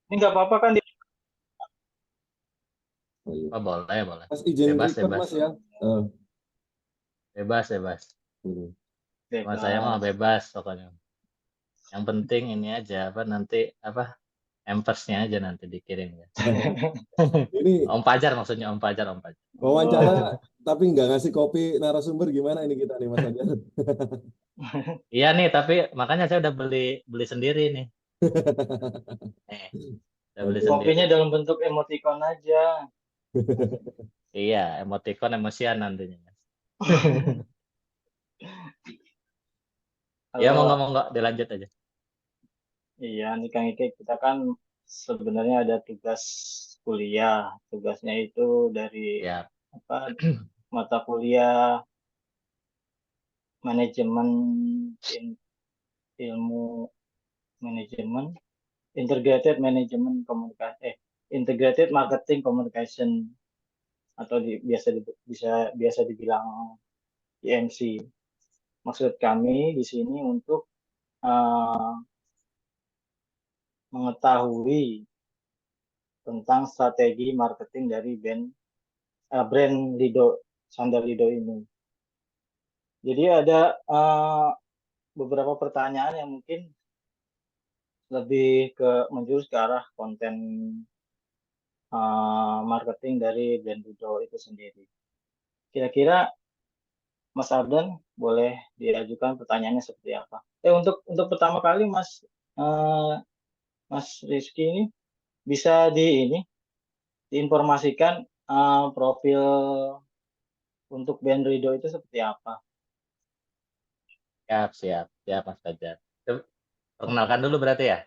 Ini nggak apa-apa kan? Oh, iya. Oh, boleh, boleh. Mas izin Bebas, record bebas. Mas ya. Eh, Bebas, bebas. Sama saya mah Bebas. bebas pokoknya. Yang penting ini aja, apa nanti, apa, empersnya aja nanti dikirim ya. ini Om Pajar maksudnya, Om Pajar, Om Pajar. wawancara Oh. tapi nggak ngasih kopi narasumber gimana ini kita nih Mas Fajar. Iya nih, tapi makanya saya udah beli beli sendiri nih. Nih, udah beli Oke. sendiri. Kopinya dalam bentuk emoticon aja. Iya, emoticon emosian nantinya. Ya, mau Kalau nggak dilanjut aja. iya nih Kang Ike, kita kan sebenarnya ada tugas kuliah. Tugasnya itu dari Ya, apa mata kuliah manajemen ilmu manajemen integrated manajemen komunikasi integrated marketing communication atau biasa dibilang IMC. Maksud kami di sini untuk eh, mengetahui tentang strategi marketing dari brand Lido, sandal Lido ini. Jadi ada beberapa pertanyaan yang mungkin lebih menjurus ke arah konten marketing dari brand Lido itu sendiri. Kira-kira Mas Ardan boleh diajukan pertanyaannya seperti apa? Untuk pertama kali eh, Mas Rizky ini bisa diinformasikan profil untuk band Rido itu seperti apa? siap, siap, siap, Mas Fajar. Coba perkenalkan dulu berarti ya.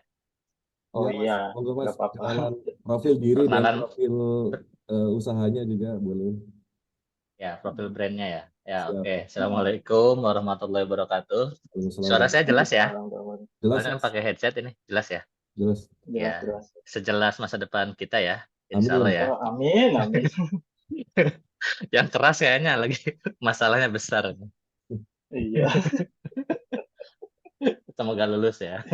Oh Ya Mas, iya, monggo Mas nggak apa-apa. kenalan profil diri dan Perkenalan, profil usahanya juga boleh. ya, profil brandnya ya. Ya, Siap. oke. Assalamualaikum warahmatullahi wabarakatuh. Suara Waalaikumsalam. saya jelas ya? Waalaikumsalam warahmatullahi Jelas Soalnya kan Mas, pakai headset ini, jelas ya? jelas. Ya, Jelas jelas. sejelas masa depan kita ya, insya Allah Amin. ya. Oh, amin amin. Yang keras kayaknya lagi masalahnya besar. Iya, Semoga lulus ya.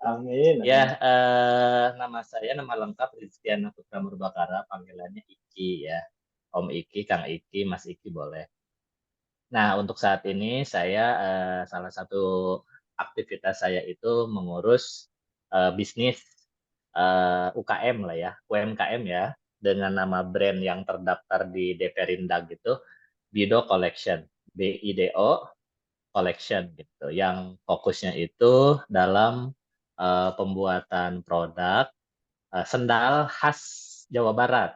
amin Ya, amin. nama saya, nama lengkap Rizkyana Putra Murbakara, panggilannya Iki ya. Om Iki, Kang Iki, Mas Iki boleh. Nah, untuk saat ini saya salah satu aktivitas saya itu mengurus bisnis UKM lah ya, UMKM ya, dengan nama brand yang terdaftar di DPRindag gitu, Bido Collection, BIDO Collection gitu, yang fokusnya itu dalam pembuatan produk sendal khas Jawa Barat,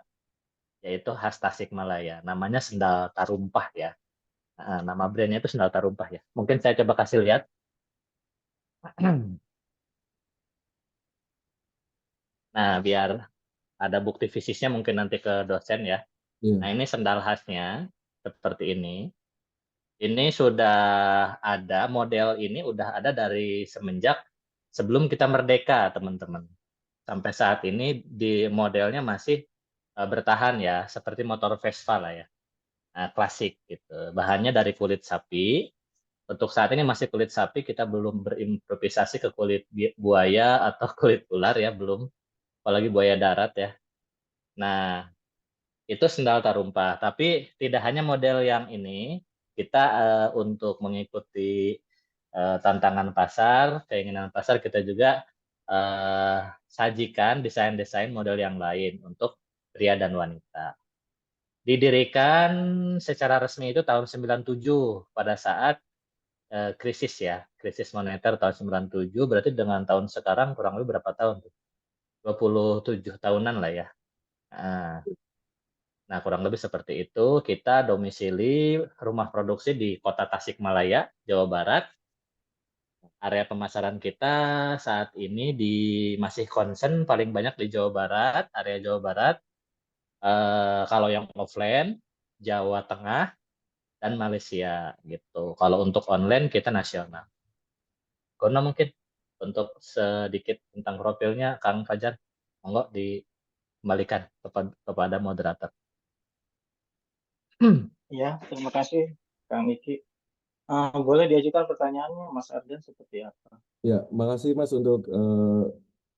yaitu khas Tasikmalaya. Namanya sendal tarumpah ya. Nama brandnya itu sendal tarumpah ya. Mungkin saya coba kasih lihat. Nah, biar ada bukti fisiknya mungkin nanti ke dosen ya. Iya. Nah, ini sendal khasnya seperti ini. Ini sudah ada, model ini udah ada dari semenjak sebelum kita merdeka, teman-teman. Sampai saat ini di modelnya masih bertahan ya, seperti motor Vespa lah ya. Nah, klasik gitu. Bahannya dari kulit sapi. Untuk saat ini masih kulit sapi, kita belum berimprovisasi ke kulit buaya atau kulit ular ya, belum. Apalagi buaya darat ya. Nah, itu sendal tarumpah. Tapi tidak hanya model yang ini, kita untuk mengikuti tantangan pasar, keinginan pasar, kita juga eh, sajikan desain-desain model yang lain untuk pria dan wanita. Didirikan secara resmi itu tahun 97 pada saat krisis ya, krisis moneter tahun 97, berarti dengan tahun sekarang kurang lebih berapa tahun tuh? 27 tahunan lah ya. Nah, nah, kurang lebih seperti itu. Kita domisili rumah produksi di Kota Tasikmalaya, Jawa Barat. Area pemasaran kita saat ini masih concern paling banyak di Jawa Barat, area Jawa Barat. Kalau yang offline, Jawa Tengah dan Malaysia gitu. Kalau untuk online kita nasional. Karena mungkin untuk sedikit tentang profilnya, Kang Fajar, monggo dikembalikan kepada moderator. Ya, terima kasih Kang Iki. Boleh diajukan pertanyaannya Mas Ardan seperti apa? Ya, makasih Mas untuk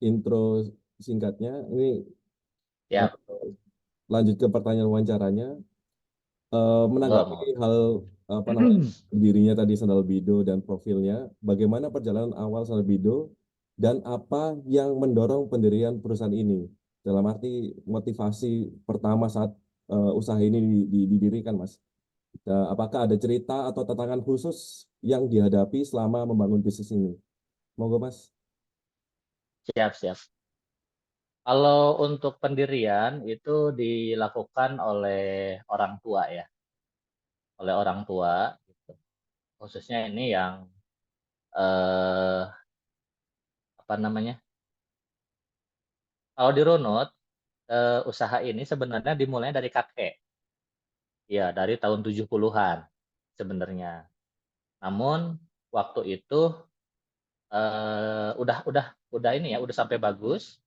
intro singkatnya. Ini Ya, lanjut ke pertanyaan wawancaranya. Menanggapi monggo. hal apa namanya berdirinya tadi Sandal Bido dan profilnya, bagaimana perjalanan awal Sandal Bido dan apa yang mendorong pendirian perusahaan ini? Dalam arti motivasi pertama saat usaha ini didirikan, Mas. Apakah ada cerita atau tantangan khusus yang dihadapi selama membangun bisnis ini? Monggo, Mas. Siap, siap. Kalau untuk pendirian itu dilakukan oleh orang tua ya, oleh orang tua gitu. Khususnya ini yang eh, apa namanya? Kalau dirunut, usaha ini sebenarnya dimulai dari kakek. Ya, dari tahun 70-an sebenarnya. Namun waktu itu udah ini ya, udah sampai bagus.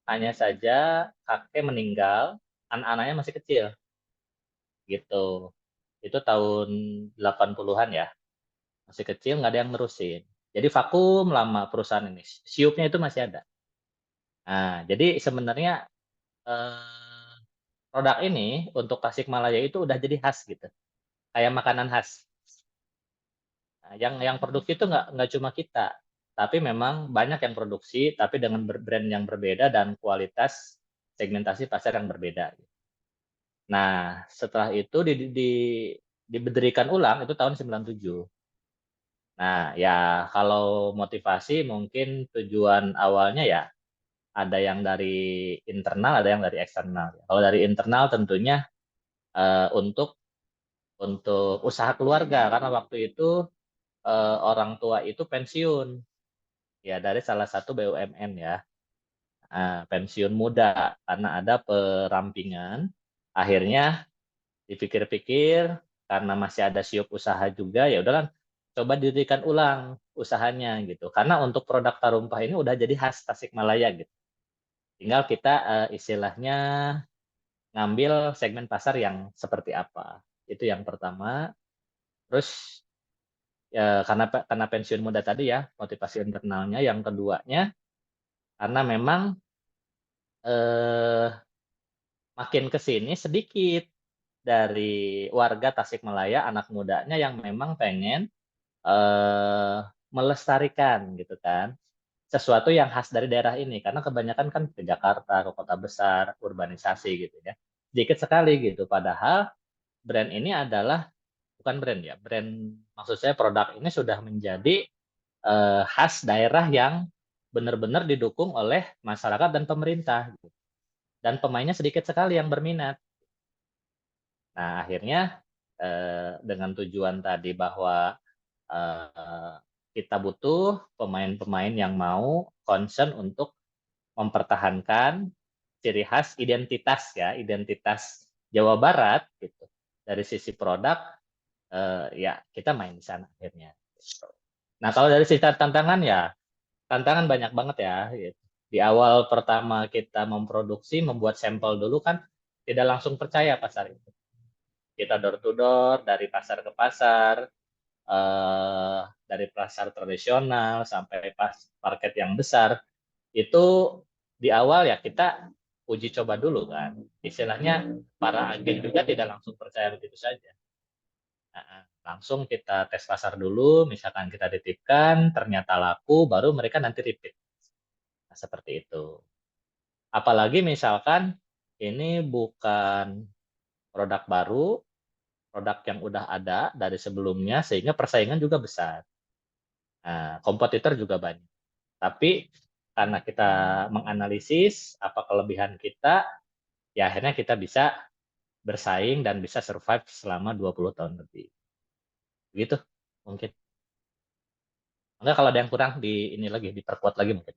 Hanya saja kakek meninggal, anak-anaknya masih kecil gitu. Itu tahun 80-an ya. Masih kecil, nggak ada yang nerusin. Jadi vakum lama perusahaan ini. Siupnya itu masih ada. Nah, jadi sebenarnya eh, produk ini untuk Tasikmalaya itu udah jadi khas gitu. Kayak makanan khas. Nah, yang produksi itu nggak cuma kita, tapi memang banyak yang produksi, tapi dengan brand yang berbeda dan kualitas segmentasi pasar yang berbeda. Nah, setelah itu diberdirikan ulang itu tahun 97. Nah, ya kalau motivasi mungkin tujuan awalnya ya ada yang dari internal, ada yang dari eksternal. Kalau dari internal tentunya untuk usaha keluarga karena waktu itu orang tua itu pensiun ya dari salah satu BUMN ya. Pensiun muda karena ada perampingan. Akhirnya dipikir-pikir karena masih ada siup usaha juga ya udah kan coba didirikan ulang usahanya gitu. Karena untuk produk tarumpah ini udah jadi khas Tasikmalaya gitu. Tinggal kita istilahnya ngambil segmen pasar yang seperti apa. Itu yang pertama. Terus ya karena pensiun muda tadi ya motivasi internalnya. Yang keduanya karena memang eh, makin ke sini sedikit dari warga Tasikmalaya anak mudanya yang memang pengen eh, melestarikan gitu kan sesuatu yang khas dari daerah ini karena kebanyakan kan ke Jakarta ke kota besar urbanisasi gitu ya sedikit sekali gitu padahal brand ini adalah bukan brand ya brand maksud saya produk ini sudah menjadi khas daerah yang benar-benar didukung oleh masyarakat dan pemerintah gitu. Dan pemainnya sedikit sekali yang berminat. Nah, akhirnya dengan tujuan tadi bahwa eh, kita butuh pemain-pemain yang mau concern untuk mempertahankan ciri khas identitas ya, identitas Jawa Barat gitu. Dari sisi produk ya kita main di sana akhirnya. Nah, kalau dari sisi tantangan ya, tantangan banyak banget ya gitu. Di awal pertama kita memproduksi, membuat sampel dulu kan tidak langsung percaya pasar itu. Kita door to door dari pasar ke pasar, dari pasar tradisional sampai market yang besar. Itu di awal ya kita uji coba dulu kan. Istilahnya para agen juga tidak langsung percaya begitu saja. Nah, langsung kita tes pasar dulu, misalkan kita titipkan, ternyata laku, baru mereka nanti repeat. Nah, seperti itu. Apalagi misalkan ini bukan produk baru, produk yang udah ada dari sebelumnya, sehingga persaingan juga besar. Nah, kompetitor juga banyak. Tapi karena kita menganalisis apa kelebihan kita, ya akhirnya kita bisa bersaing dan bisa survive selama 20 tahun lebih. Begitu mungkin. Enggak kalau ada yang kurang di ini lagi diperkuat lagi mungkin.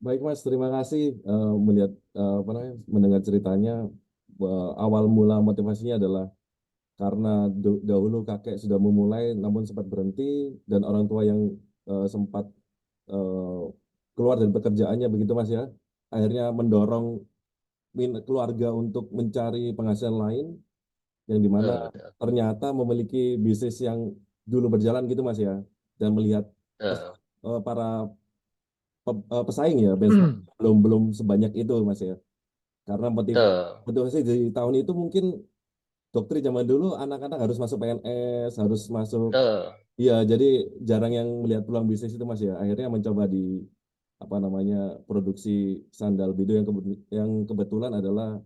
Baik, Mas, terima kasih melihat apa namanya mendengar ceritanya. Awal mula motivasinya adalah karena dahulu kakek sudah memulai namun sempat berhenti dan orang tua yang sempat eh, keluar dari pekerjaannya begitu, Mas ya. Akhirnya mendorong keluarga untuk mencari penghasilan lain yang dimana Betul, betul, ternyata memiliki bisnis yang dulu berjalan gitu, Mas ya. Dan melihat betul. para pesaing ya, benchmark belum sebanyak itu Mas ya. Karena Betul, motivasi di tahun itu mungkin doktrin zaman dulu anak-anak harus masuk PNS, harus masuk, betul. iya jadi jarang yang melihat peluang bisnis itu Mas ya. Akhirnya mencoba di apa namanya produksi sandal bido yang kebetulan adalah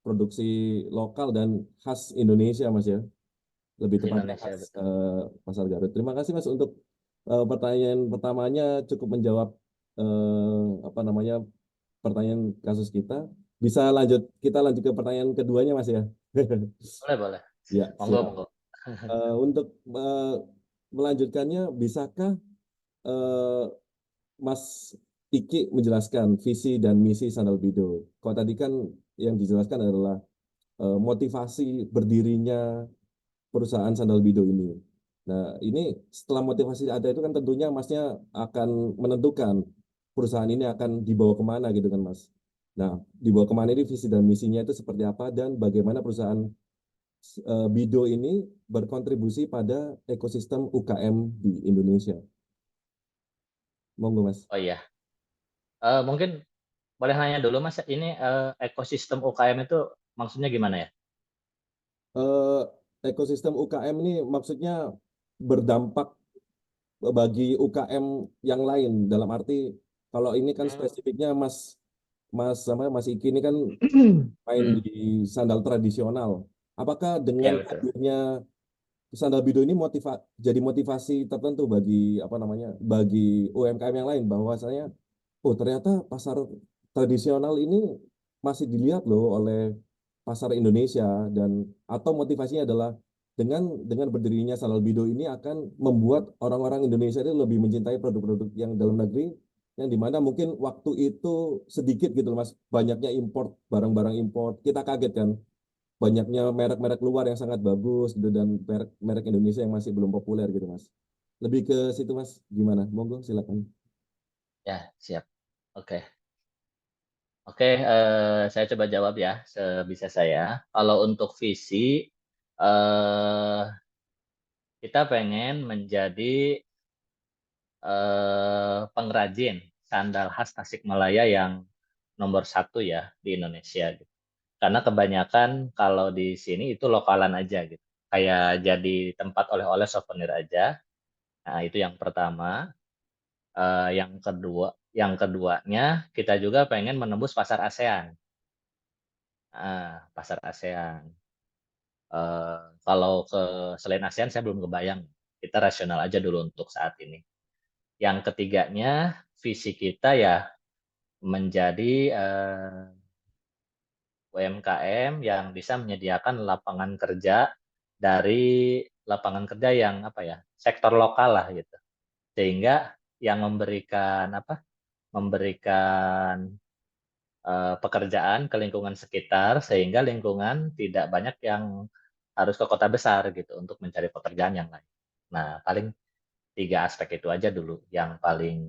produksi lokal dan khas Indonesia Mas ya. Lebih tepatnya Indonesia, khas betul. Pasar Garut. Terima kasih Mas untuk pertanyaan pertamanya cukup menjawab apa namanya pertanyaan kasus kita. Bisa kita lanjut ke pertanyaan keduanya Mas ya. Boleh, boleh. Ya, Monggo, siap. monggo. Untuk melanjutkannya, bisakah eh, Mas Iki menjelaskan visi dan misi Sandal Bido? Kalau tadi kan yang dijelaskan adalah motivasi berdirinya perusahaan Sandal Bido ini. Nah, ini setelah motivasi ada itu kan tentunya Masnya akan menentukan perusahaan ini akan dibawa kemana gitu kan Mas. Nah, dibawa kemana ini visi dan misinya itu seperti apa dan bagaimana perusahaan Bido ini berkontribusi pada ekosistem UKM di Indonesia. Monggo Mas. Oh iya, mungkin boleh nanya dulu Mas, ini ekosistem UKM itu maksudnya gimana ya? Eh, Ekosistem UKM ini maksudnya berdampak bagi UKM yang lain dalam arti kalau ini kan spesifiknya Mas Mas sama Mas Iki ini kan main Hmm, di sandal tradisional. Apakah dengan ya betul. hadirnya sandal bido ini jadi motivasi tertentu bagi apa namanya bagi UMKM yang lain bahwasanya oh ternyata pasar tradisional ini masih dilihat loh oleh pasar Indonesia dan atau motivasinya adalah dengan berdirinya Sandal Bido ini akan membuat orang-orang Indonesia itu lebih mencintai produk-produk yang dalam negeri yang dimana mungkin waktu itu sedikit gitu loh Mas banyaknya import barang-barang import kita kaget kan banyaknya merek-merek luar yang sangat bagus gitu dan merek-merek Indonesia yang masih belum populer gitu Mas lebih ke situ Mas gimana monggo silakan. Ya, siap. Oke. Oke, saya coba jawab ya sebisa saya. Kalau untuk visi, eh, kita pengen menjadi pengrajin sandal khas Tasikmalaya yang nomor satu ya di Indonesia gitu. Karena kebanyakan kalau di sini itu lokalan aja gitu. Kayak jadi tempat oleh-oleh souvenir aja. Nah, itu yang pertama. Yang keduanya kita juga pengen menembus pasar ASEAN. Pasar ASEAN. Kalau ke selain ASEAN saya belum kebayang. Kita rasional aja dulu untuk saat ini. Yang ketiganya visi kita ya menjadi UMKM yang bisa menyediakan lapangan kerja dari lapangan kerja yang apa ya sektor lokal lah gitu. Sehingga yang memberikan pekerjaan ke lingkungan sekitar sehingga lingkungan tidak banyak yang harus ke kota besar gitu untuk mencari pekerjaan yang lain. Nah, paling tiga aspek itu aja dulu yang paling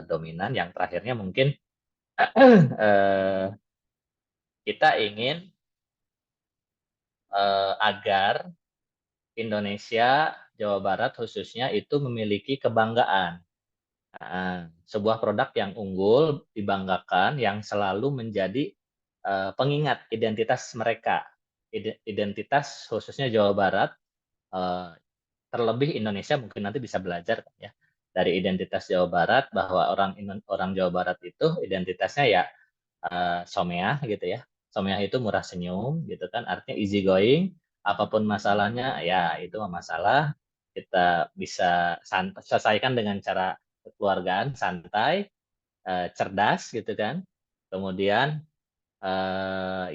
dominan. Yang terakhirnya mungkin eh, kita ingin agar Indonesia, Jawa Barat khususnya itu memiliki kebanggaan. Sebuah produk yang unggul, dibanggakan, yang selalu menjadi pengingat identitas mereka. Identitas khususnya Jawa Barat, eh, terlebih Indonesia mungkin nanti bisa belajar kan ya dari identitas Jawa Barat bahwa orang Jawa Barat itu identitasnya ya someah gitu ya. Someah itu murah senyum gitu kan, artinya easy going, apapun masalahnya ya itu masalah kita bisa selesaikan dengan cara kekeluargaan, santai, cerdas gitu kan. Kemudian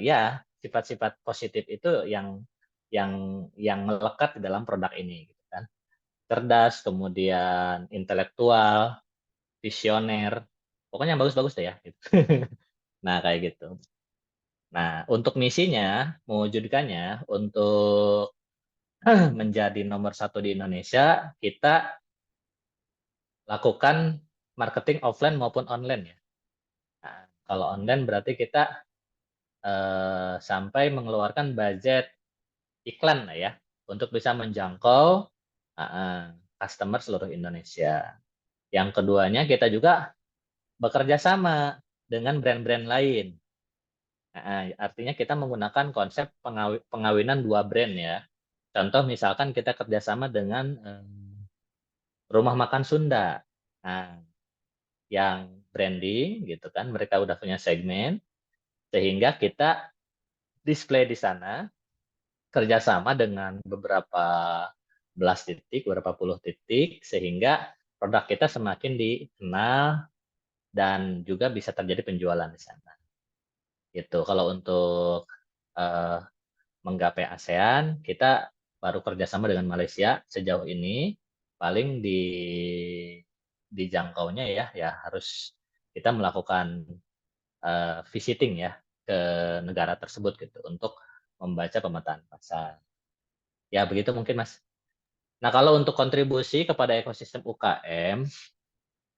ya sifat-sifat positif itu yang yang melekat di dalam produk ini gitu kan. Cerdas, kemudian intelektual, visioner, pokoknya yang bagus-bagus deh ya. Gitu. Nah kayak gitu. Nah untuk misinya, mewujudkannya, untuk menjadi nomor satu di Indonesia, kita lakukan marketing offline maupun online ya. Nah, kalau online berarti kita sampai mengeluarkan budget iklan lah ya untuk bisa menjangkau customer seluruh Indonesia. Yang keduanya kita juga bekerja sama dengan brand-brand lain. Nah, artinya kita menggunakan konsep pengawinan dua brand ya. Contoh misalkan kita kerjasama dengan rumah makan Sunda. Nah, yang branding gitu kan, mereka udah punya segmen, sehingga kita display di sana kerjasama dengan beberapa belas titik, beberapa puluh titik, sehingga produk kita semakin dikenal dan juga bisa terjadi penjualan di sana. Gitu. Kalau untuk eh, menggapai ASEAN, kita baru kerjasama dengan Malaysia sejauh ini. Paling dijangkaunya ya harus kita melakukan visiting ya ke negara tersebut gitu untuk membaca pemetaan pasar. Ya begitu mungkin Mas. Nah kalau untuk kontribusi kepada ekosistem UKM,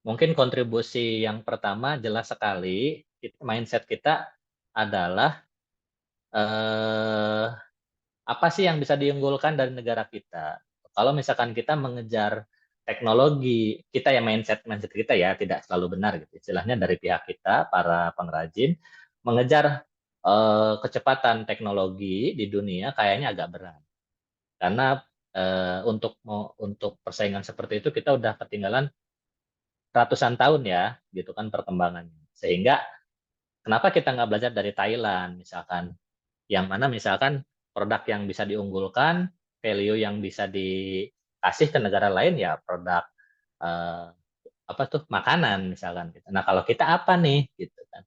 mungkin kontribusi yang pertama jelas sekali mindset kita adalah eh, apa sih yang bisa diunggulkan dari negara kita? Kalau misalkan kita mengejar teknologi, kita ya mindset kita ya tidak selalu benar gitu. Istilahnya dari pihak kita para pengrajin mengejar kecepatan teknologi di dunia kayaknya agak berat. Karena untuk persaingan seperti itu kita udah ketinggalan ratusan tahun ya, gitu kan perkembangannya. Sehingga kenapa kita nggak belajar dari Thailand misalkan, yang mana misalkan produk yang bisa diunggulkan, value yang bisa dikasih ke negara lain ya produk eh, apa tuh makanan misalkan. Gitu. Nah kalau kita apa nih gitu kan?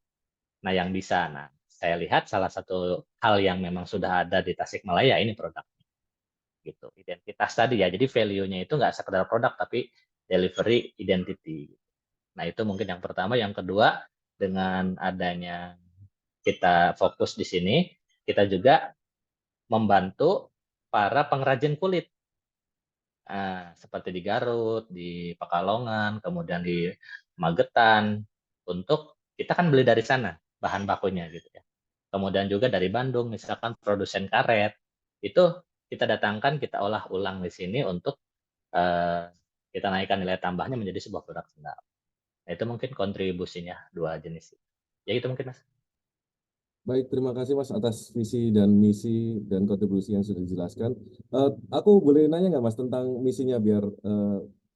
Nah yang bisa, nah saya lihat salah satu hal yang memang sudah ada di Tasikmalaya ini produk gitu, identitas tadi ya. Jadi value-nya itu nggak sekedar produk tapi delivery identity. Nah itu mungkin yang pertama. Yang kedua, dengan adanya kita fokus di sini, kita juga membantu para pengrajin kulit. Seperti di Garut, di Pekalongan, kemudian di Magetan, untuk kita kan beli dari sana bahan bakunya gitu ya. Kemudian juga dari Bandung, misalkan produsen karet, itu kita datangkan, kita olah ulang di sini untuk kita naikkan nilai tambahnya menjadi sebuah produk sendal. Nah, itu mungkin kontribusinya dua jenis. Ya itu mungkin Mas. Baik, terima kasih Mas atas visi dan misi dan kontribusi yang sudah dijelaskan. Aku boleh nanya nggak Mas tentang misinya biar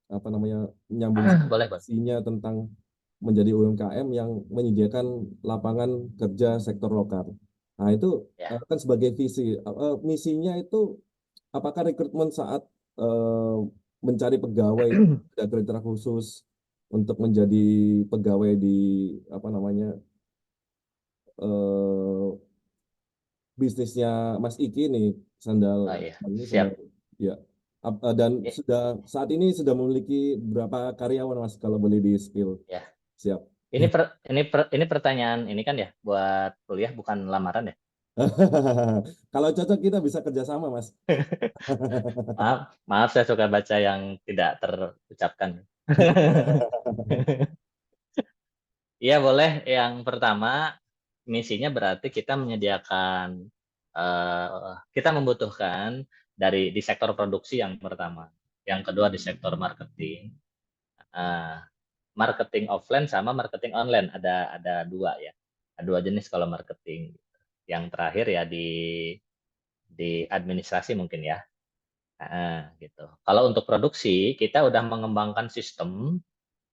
apa namanya nyambung Boleh, Bang. misinya tentang menjadi UMKM yang menyediakan lapangan kerja sektor lokal. Nah itu Ya. kan sebagai visi, misinya itu apakah rekrutmen saat eh, mencari pegawai ada kriteria khusus untuk menjadi pegawai di apa namanya eh, bisnisnya Mas Iki nih sandal Oh iya, ini sandal siap. ya. Dan Ya, sudah saat ini sudah memiliki berapa karyawan Mas kalau boleh di spill. ya. Siap. Ini pertanyaan ini kan ya buat kuliah bukan lamaran ya. Kalau cocok kita bisa kerjasama Mas. Maaf, maaf saya suka baca yang tidak terucapkan. Iya boleh. Yang pertama misinya berarti kita menyediakan kita membutuhkan di sektor produksi yang pertama. Yang kedua di sektor marketing. Eh, Marketing offline sama marketing online ada dua ya. Ada dua jenis kalau marketing. Yang terakhir ya di administrasi mungkin ya. Gitu. Kalau untuk produksi kita udah mengembangkan sistem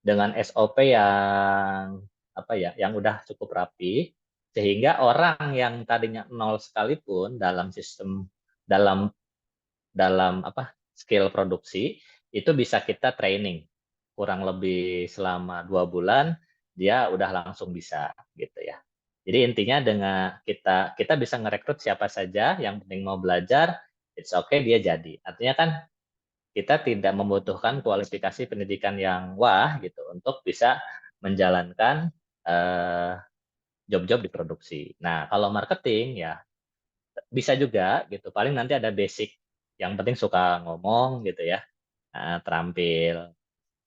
dengan SOP yang apa ya, yang udah cukup rapi sehingga orang yang tadinya nol sekalipun dalam sistem dalam dalam apa skill produksi itu bisa kita training kurang lebih selama 2 bulan dia udah langsung bisa gitu ya. Jadi intinya dengan kita bisa ngerekrut siapa saja yang penting mau belajar, it's okay dia jadi. Artinya kan kita tidak membutuhkan kualifikasi pendidikan yang wah gitu untuk bisa menjalankan eh, job-job di produksi. Nah, kalau marketing ya bisa juga gitu. Paling nanti ada basic yang penting suka ngomong gitu ya. Terampil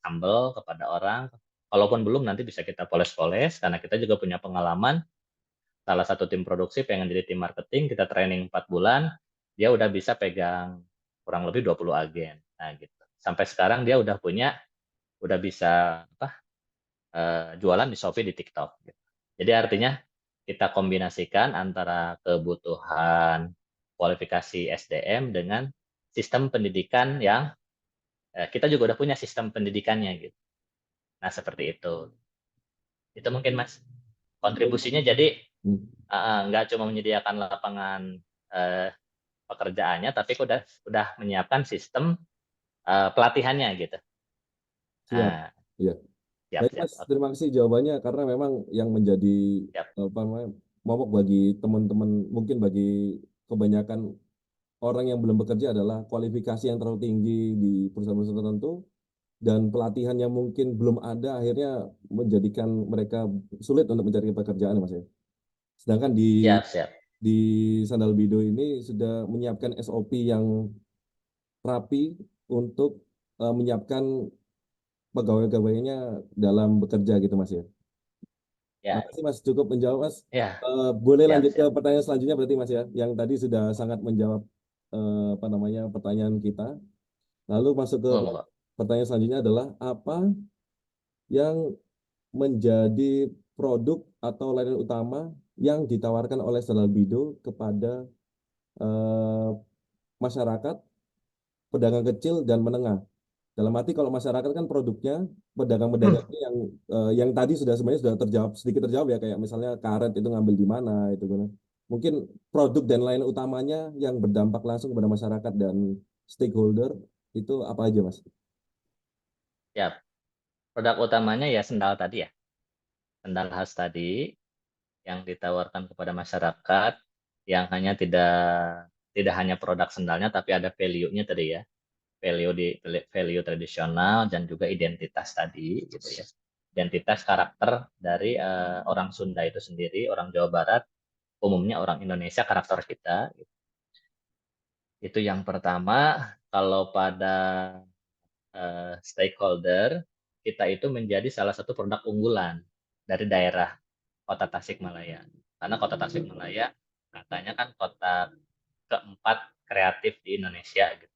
humble kepada orang. Kalaupun belum nanti bisa kita poles-poles karena kita juga punya pengalaman. Salah satu tim produksi pengen jadi tim marketing, kita training 4 bulan, dia udah bisa pegang kurang lebih 20 agen. Nah, gitu. Sampai sekarang dia udah bisa apa? jualan di Shopee, di TikTok gitu. Jadi artinya kita kombinasikan antara kebutuhan kualifikasi SDM dengan sistem pendidikan yang kita juga udah punya sistem pendidikannya gitu. Nah, seperti itu. Itu mungkin Mas kontribusinya, jadi Hmm. nggak cuma menyediakan lapangan pekerjaannya, tapi udah menyiapkan sistem pelatihannya gitu. Siap. Nah, Ya. siap, Baik siap. Mas, terima kasih jawabannya karena memang yang menjadi Siap. apa namanya momok bagi teman-teman, mungkin bagi kebanyakan orang yang belum bekerja adalah kualifikasi yang terlalu tinggi di perusahaan-perusahaan tertentu dan pelatihan yang mungkin belum ada akhirnya menjadikan mereka sulit untuk mencari pekerjaan Mas ya. Sedangkan Siap, siap. di Sandal Bido ini sudah menyiapkan SOP yang rapi untuk menyiapkan pegawai-pegawainya dalam bekerja gitu Mas ya. Ya, Makasih Mas, cukup menjawab Mas. ya, Boleh siap, lanjut ke siap. pertanyaan selanjutnya berarti Mas ya, yang tadi sudah sangat menjawab apa namanya pertanyaan kita. Lalu masuk ke Monggo. pertanyaan selanjutnya adalah apa yang menjadi produk atau layanan utama yang ditawarkan oleh Sandal Bido kepada eh, masyarakat, pedagang kecil dan menengah. Dalam arti kalau masyarakat kan produknya pedagang-pedagang ini yang tadi sudah sebenarnya sudah terjawab sedikit terjawab ya kayak misalnya karet itu ngambil di mana itu kan. Mungkin produk dan lain utamanya yang berdampak langsung kepada masyarakat dan stakeholder itu apa aja Mas? Siap. Produk utamanya ya sendal tadi ya. Sendal khas tadi yang ditawarkan kepada masyarakat, yang hanya tidak hanya produk sendalnya tapi ada value-nya tadi ya. Value tradisional dan juga identitas tadi gitu ya. Identitas karakter dari orang Sunda itu sendiri, orang Jawa Barat, umumnya orang Indonesia, karakter kita gitu. Itu yang pertama. Kalau pada stakeholder, kita itu menjadi salah satu produk unggulan dari daerah Kota Tasikmalaya. Karena Kota Tasikmalaya katanya kan kota keempat kreatif di Indonesia gitu.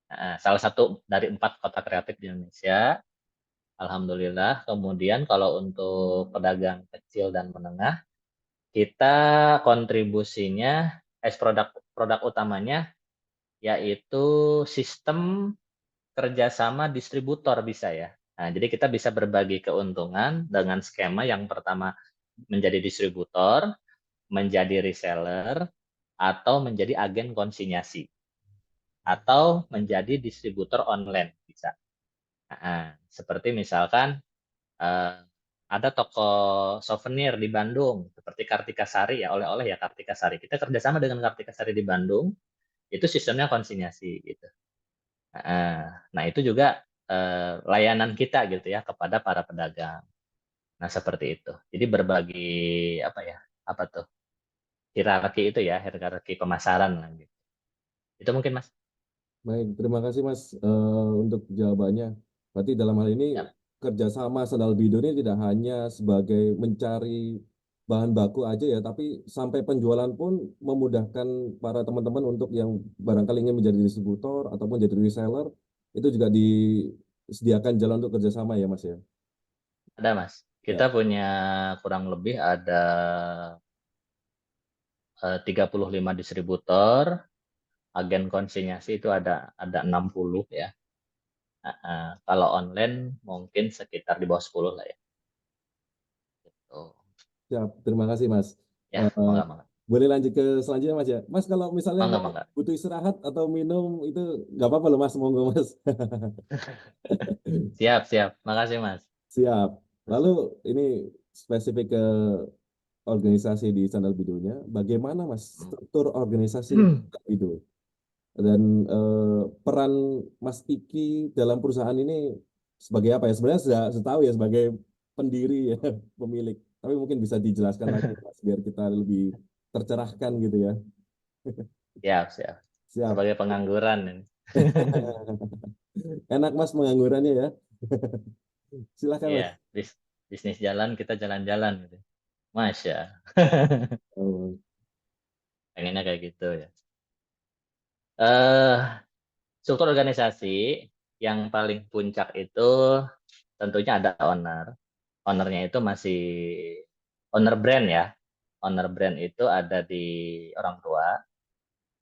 Nah, salah satu dari 4 kota kreatif di Indonesia. Alhamdulillah. Kemudian kalau untuk pedagang kecil dan menengah, kita kontribusinya, produk produk utamanya yaitu sistem kerjasama distributor bisa ya. Nah, jadi kita bisa berbagi keuntungan dengan skema yang pertama menjadi distributor, menjadi reseller, atau menjadi agen konsinyasi, atau menjadi distributor online bisa. Nah, seperti misalkan ada toko souvenir di Bandung, seperti Kartika Sari ya, oleh-oleh ya Kartika Sari. Kita kerjasama dengan Kartika Sari di Bandung, itu sistemnya konsinyasi gitu. Nah, itu juga layanan kita gitu ya kepada para pedagang. Nah, seperti itu. Jadi berbagi apa tuh? Hierarki itu ya, hierarki pemasaran lah gitu. Itu mungkin Mas. Baik, terima kasih Mas untuk jawabannya. Berarti dalam hal ini Ya, kerjasama Sandal Bido ini tidak hanya sebagai mencari bahan baku aja ya, tapi sampai penjualan pun memudahkan para teman-teman untuk yang barangkali ingin menjadi distributor ataupun jadi reseller, itu juga disediakan jalan untuk kerjasama ya Mas ya. ada Mas. Ya, Kita punya kurang lebih ada 35 distributor, agen konsinyasi itu ada 60 ya. Kalau online mungkin sekitar di bawah 10 lah ya. Gitu. siap. Terima kasih Mas. Ya, Eh, mangga mangga. boleh lanjut ke selanjutnya Mas ya. Mas kalau misalnya Mangga mau mangga. butuh istirahat atau minum itu nggak apa-apa loh Mas, monggo Mas. Siap, siap. Makasih Mas. Siap. Lalu ini spesifik ke organisasi di Sandal Bidonya, bagaimana Mas struktur organisasi Sandal Bido dan peran Mas Iki dalam perusahaan ini sebagai apa ya? Sebenarnya sudah tahu ya sebagai pendiri ya, pemilik. Tapi mungkin bisa dijelaskan lagi Mas biar kita lebih tercerahkan gitu ya. Siap, siap. Siap. Sebagai pengangguran ini. Enak Mas penganggurannya ya. Silakan Iya, Mas. bisnis jalan kita jalan-jalan gitu. Masya. Oh, Pengennya kayak gitu ya. Eh, struktur organisasi yang paling puncak itu tentunya ada owner. ownernya itu masih owner brand ya. Owner brand itu ada di orang tua,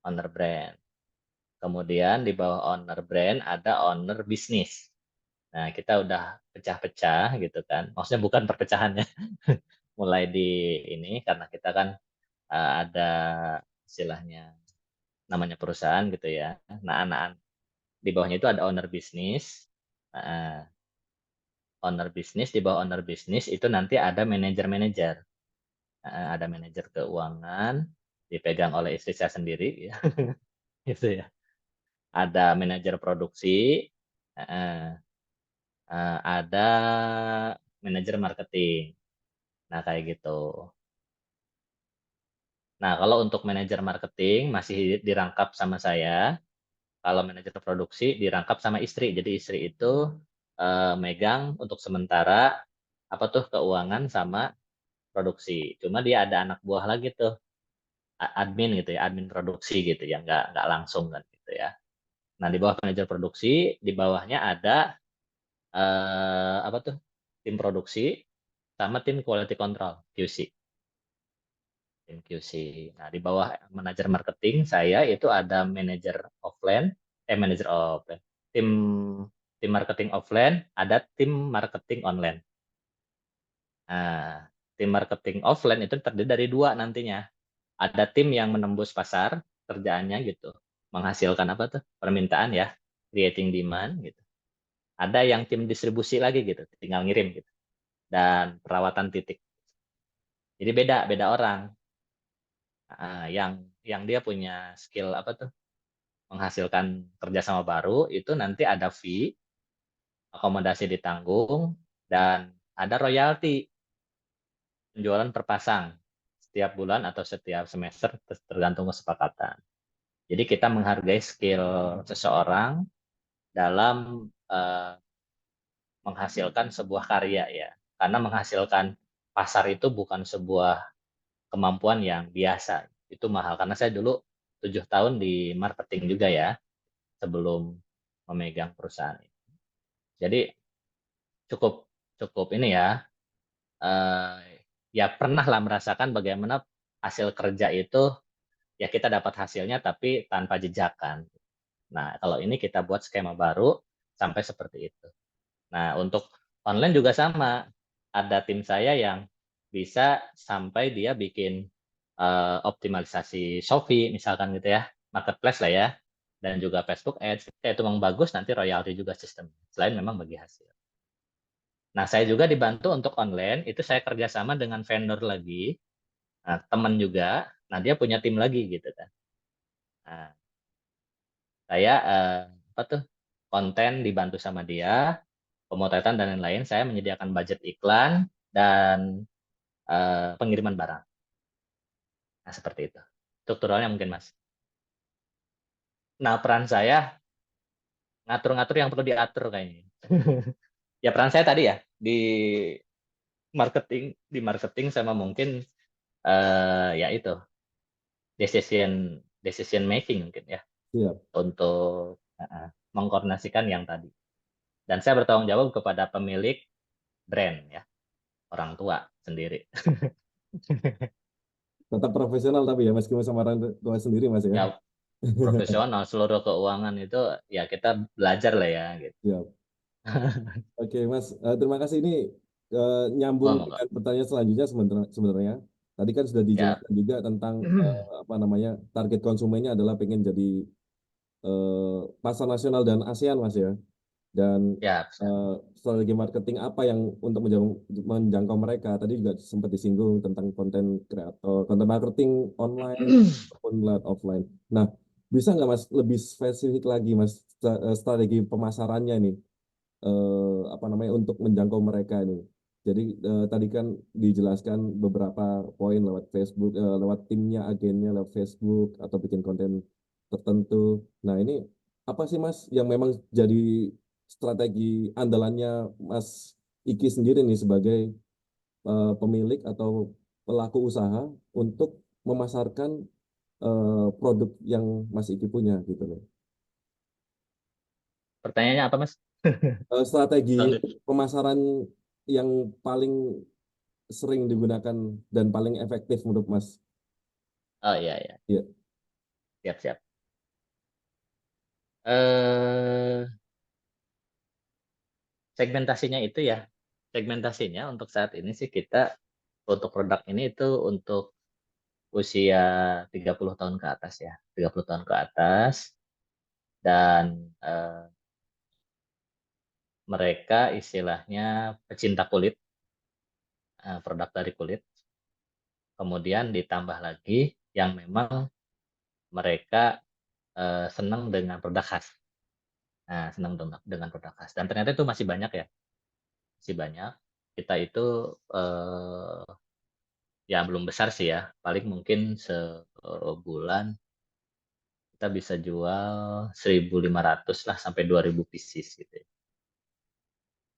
owner brand. Kemudian di bawah owner brand ada owner bisnis. Nah, kita udah pecah-pecah gitu kan. Maksudnya bukan perpecahannya. Mulai di ini karena kita kan ada istilahnya namanya perusahaan gitu ya. Nah, anak di bawahnya itu ada owner bisnis. Owner bisnis, di bawah owner bisnis itu nanti ada manajer-manajer. Ada manajer keuangan dipegang oleh istri saya sendiri ya. Gitu ya. Ada manajer produksi, ada manajer marketing. Nah, kayak gitu. Nah, kalau untuk manajer marketing masih dirangkap sama saya. Kalau manajer produksi dirangkap sama istri. Jadi istri itu megang untuk sementara apa tuh keuangan sama produksi. Cuma dia ada anak buah lagi tuh, admin gitu ya, admin produksi gitu ya, nggak langsung kan gitu ya. Nah, di bawah manajer produksi, di bawahnya ada apa tuh tim produksi sama tim quality control QC. Tim QC. Nah, di bawah manajer marketing saya itu ada manajer offline, manajer offline. Tim tim marketing offline, ada tim marketing online. Nah, tim marketing offline itu terdiri dari dua nantinya. Ada tim yang menembus pasar kerjaannya gitu, menghasilkan apa tuh permintaan ya, creating demand gitu. Ada yang tim distribusi lagi gitu, tinggal ngirim gitu, dan perawatan titik. Jadi beda beda orang. Yang dia punya skill apa tuh menghasilkan kerjasama baru itu nanti ada fee, akomodasi ditanggung, dan ada royalti penjualan per pasang setiap bulan atau setiap semester tergantung kesepakatan. Jadi kita menghargai skill seseorang dalam menghasilkan sebuah karya ya. Karena menghasilkan pasar itu bukan sebuah kemampuan yang biasa. Itu mahal. Karena saya dulu 7 tahun di marketing juga ya, sebelum memegang perusahaan. Jadi cukup cukup ini ya, ya pernah lah merasakan bagaimana hasil kerja itu ya kita dapat hasilnya tapi tanpa jejakan. Nah, kalau ini kita buat skema baru sampai seperti itu. Nah, untuk online juga sama. Ada tim saya yang bisa sampai dia bikin optimalisasi Shopee misalkan gitu ya, marketplace lah ya, dan juga Facebook Ads. Itu memang bagus, nanti royalti juga sistem. Selain memang bagi hasil. Nah, saya juga dibantu untuk online, itu saya kerjasama dengan vendor lagi, nah, teman juga, nah dia punya tim lagi gitu kan. Nah, saya apa tuh konten dibantu sama dia, pemotretan dan lain-lain, saya menyediakan budget iklan dan pengiriman barang. Nah, seperti itu. Strukturalnya mungkin, Mas. Nah, peran saya ngatur-ngatur yang perlu diatur kayaknya. Ya, peran saya tadi ya, di marketing sama mungkin ya itu, decision making mungkin ya, Iya. untuk mengkoordinasikan yang tadi. Dan saya bertanggung jawab kepada pemilik brand ya, orang tua sendiri. Tetap profesional tapi ya meskipun sama orang tua sendiri Mas ya. Ya, profesional seluruh keuangan itu ya kita belajar lah ya gitu. Ya. Oke Mas, terima kasih ini nyambung Oh, enggak. dengan pertanyaan selanjutnya sebenarnya. Tadi kan sudah Ya. dijelaskan juga tentang apa namanya target konsumennya adalah pengen jadi pasar nasional dan ASEAN Mas ya. Dan Ya, strategi marketing apa yang untuk menjangkau mereka. Tadi juga sempat disinggung tentang konten kreator, konten marketing online maupun lewat offline. Nah, bisa nggak Mas lebih spesifik lagi Mas strategi pemasarannya nih, apa namanya untuk menjangkau mereka ini. Jadi tadi kan dijelaskan beberapa poin lewat Facebook, lewat timnya, agennya lewat Facebook atau bikin konten tertentu. Nah ini apa sih Mas yang memang jadi strategi andalannya Mas Iki sendiri nih sebagai pemilik atau pelaku usaha untuk memasarkan produk yang Mas Iki punya gitu loh. pertanyaannya apa, Mas? Strategi Lanjut. untuk pemasaran yang paling sering digunakan dan paling efektif menurut Mas? Oh iya, iya. Iya. Siap-siap. Segmentasinya itu ya, segmentasinya untuk saat ini sih kita untuk produk ini itu untuk usia 30 tahun ke atas ya, 30 tahun ke atas dan mereka istilahnya pecinta kulit, produk dari kulit. Kemudian ditambah lagi yang memang mereka senang dengan produk khas. Nah, senang dengan produk khas. Dan ternyata itu masih banyak ya, masih banyak. Kita itu ya belum besar sih ya, paling mungkin sebulan kita bisa jual 1.500 lah sampai 2.000 pieces gitu ya.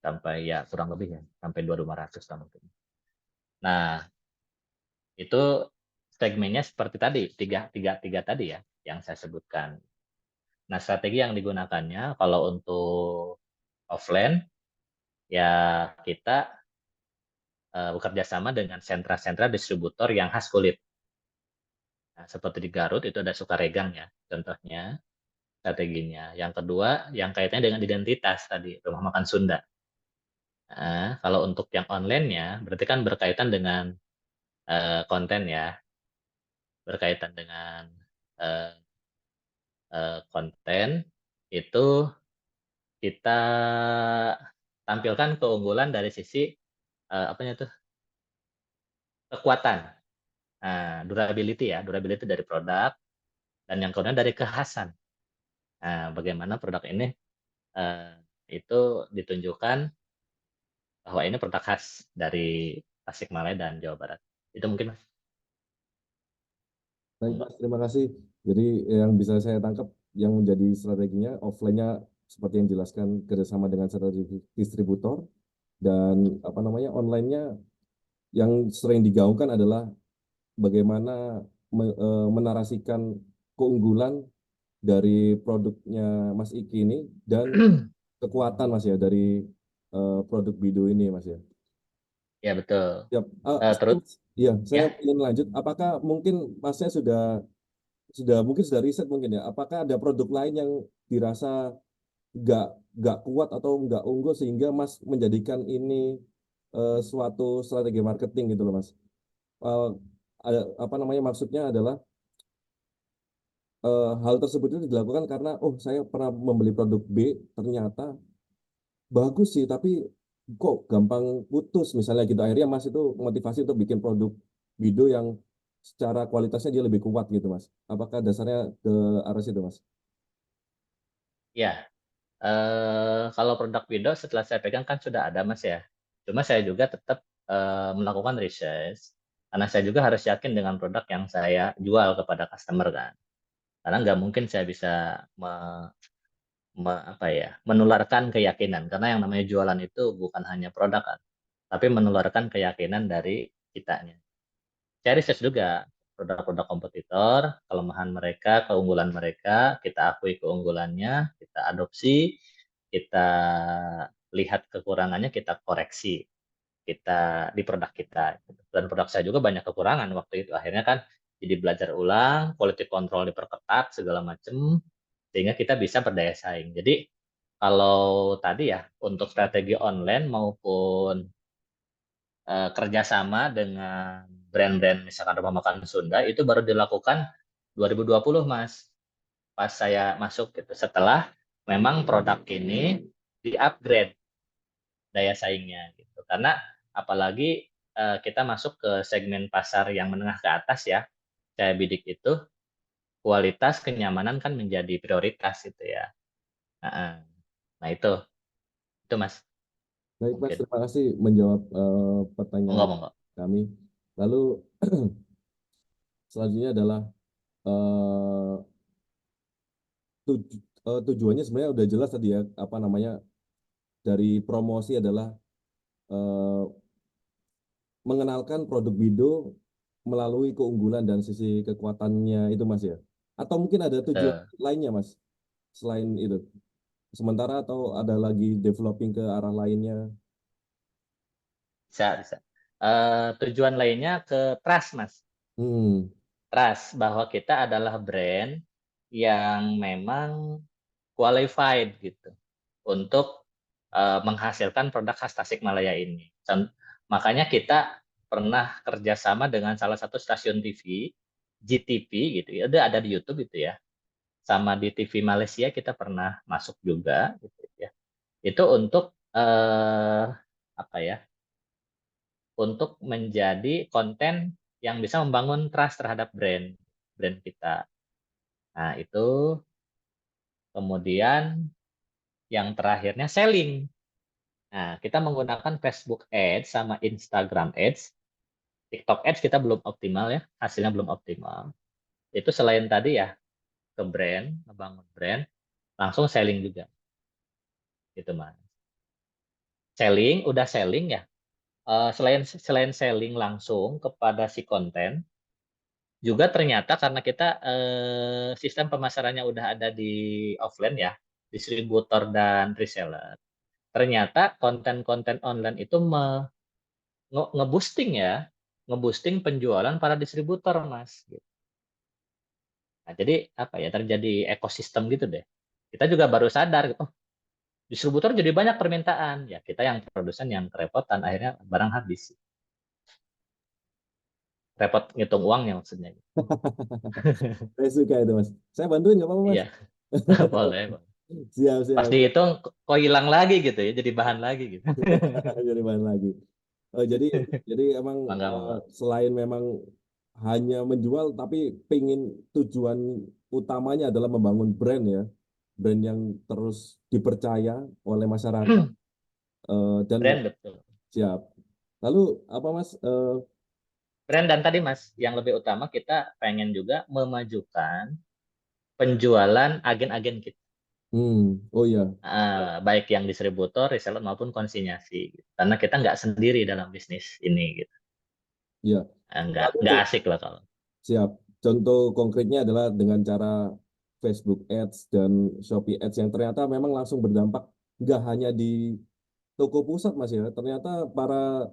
Sampai ya kurang lebih ya, sampai 2.500 lah mungkin. Nah, itu segmennya seperti tadi, tiga tadi ya yang saya sebutkan. Nah, strategi yang digunakannya kalau untuk offline ya kita bekerja sama dengan sentra-sentra distributor yang khas kulit. Nah, seperti di Garut itu ada Sukaregang ya, contohnya strateginya. Yang kedua, yang kaitannya dengan identitas tadi, rumah makan Sunda. Nah, kalau untuk yang online-nya, berarti kan berkaitan dengan konten ya, berkaitan dengan eh, konten itu kita tampilkan keunggulan dari sisi apanya tuh kekuatan, durability ya, durability dari produk dan yang kemudian dari kekhasan. Nah, bagaimana produk ini eh, itu ditunjukkan bahwa ini produk khas dari Tasikmalaya dan Jawa Barat. Itu mungkin Mas. Baik, Monggo. Mas, terima kasih. Jadi yang bisa saya tangkap yang menjadi strateginya offline-nya seperti yang dijelaskan kerjasama dengan strategi distributor dan apa namanya online-nya yang sering digaungkan adalah bagaimana menarasikan keunggulan dari produknya Mas Iki ini dan kekuatan Mas ya dari produk Bido ini Mas ya. Ya betul. Siap. Terus Iya, saya ya, ingin lanjut. Apakah mungkin Masnya sudah riset mungkin ya? Apakah ada produk lain yang dirasa nggak nggak kuat atau nggak unggul sehingga Mas menjadikan ini suatu strategi marketing gitu loh Mas? Eh, apa namanya maksudnya adalah hal tersebut itu dilakukan karena oh saya pernah membeli produk B ternyata bagus sih tapi kok gampang putus misalnya gitu akhirnya Mas itu motivasi untuk bikin produk Bido yang secara kualitasnya dia lebih kuat gitu Mas. Apakah dasarnya ke arah situ Mas? ya. Kalau produk Windows setelah saya pegang kan sudah ada Mas ya. Cuma saya juga tetap melakukan research karena saya juga harus yakin dengan produk yang saya jual kepada customer kan. Karena nggak mungkin saya bisa apa ya, menularkan keyakinan karena yang namanya jualan itu bukan hanya produk kan, tapi menularkan keyakinan dari kitanya. Saya research juga produk-produk kompetitor, kelemahan mereka, keunggulan mereka, kita akui keunggulannya, kita adopsi, kita lihat kekurangannya, kita koreksi kita di produk kita. Dan produk saya juga banyak kekurangan waktu itu. Akhirnya kan jadi belajar ulang, quality control diperketat segala macam sehingga kita bisa berdaya saing. Jadi kalau tadi ya untuk strategi online maupun kerjasama dengan brand-brand misalkan rumah makan Sunda itu baru dilakukan 2020 Mas, pas saya masuk gitu. Setelah memang produk ini di-upgrade daya saingnya gitu. Karena apalagi kita masuk ke segmen pasar yang menengah ke atas ya, saya bidik itu kualitas kenyamanan kan menjadi prioritas gitu ya. Nah, nah itu Mas Baik Mas, mungkin. terima kasih menjawab pertanyaan Monggo monggo. kami. Lalu selanjutnya adalah eh, tujuannya sebenarnya udah jelas tadi ya apa namanya dari promosi adalah eh, mengenalkan produk Bido melalui keunggulan dan sisi kekuatannya itu Mas ya. Atau mungkin ada tujuan Betul. lainnya Mas selain itu. Sementara atau ada lagi developing ke arah lainnya. Bisa. Tujuan lainnya ke trust, Mas. Hmm. Trust bahwa kita adalah brand yang memang qualified gitu untuk menghasilkan produk khas Tasikmalaya ini. Makanya kita pernah kerjasama dengan salah satu stasiun TV, GTV gitu ya, ada di YouTube gitu ya, sama di TV Malaysia kita pernah masuk juga gitu ya. Itu untuk apa ya? Untuk menjadi konten yang bisa membangun trust terhadap brand kita. Nah, itu kemudian yang terakhirnya selling. Nah, kita menggunakan Facebook Ads sama Instagram Ads. TikTok Ads kita belum optimal ya, hasilnya belum optimal. Itu selain tadi ya, ke brand, ngebangun brand, langsung selling juga. Gitu, Mas. Udah selling ya. Selain selling langsung kepada si konten, juga ternyata karena kita sistem pemasarannya udah ada di offline ya, distributor dan reseller. Ternyata konten-konten online itu nge-boosting ya, nge-boosting penjualan para distributor, Mas. Gitu. Nah, jadi apa ya, terjadi ekosistem gitu deh. Kita juga baru sadar, oh, distributor jadi banyak permintaan. Ya, kita yang produsen yang kerepotan, akhirnya barang habis. Repot ngitung uangnya maksudnya. Saya suka itu Mas. Saya bantuin nggak apa-apa Mas? Iya, boleh. Siap, Pas siap. dihitung, kok hilang lagi gitu ya, jadi bahan lagi gitu. Jadi bahan lagi. Oh, jadi emang Mangga. selain memang hanya menjual, tapi pingin tujuan utamanya adalah membangun brand ya, brand yang terus dipercaya oleh masyarakat dan Brand betul. siap. Lalu apa Mas? Brand dan tadi Mas, yang lebih utama kita pengen juga memajukan penjualan agen-agen kita. Oh iya, Baik yang distributor, reseller maupun konsinyasi. Gitu. Karena kita nggak sendiri dalam bisnis ini. Gitu. iya. Nggak asik lah kalau. Siap. Contoh konkretnya adalah dengan cara Facebook Ads dan Shopee Ads yang ternyata memang langsung berdampak nggak hanya di toko pusat Mas ya. Ternyata para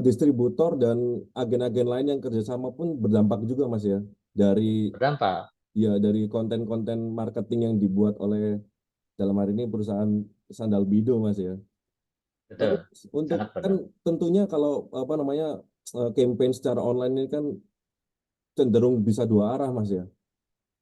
distributor dan agen-agen lain yang kerjasama pun berdampak juga Mas ya. Dari Berdampak. dari konten-konten marketing yang dibuat oleh dalam hari ini perusahaan Sandal Bido Mas ya. Tapi Betul. untuk Sangat kan berdampak. tentunya kalau apa namanya campaign secara online ini kan cenderung bisa dua arah Mas ya.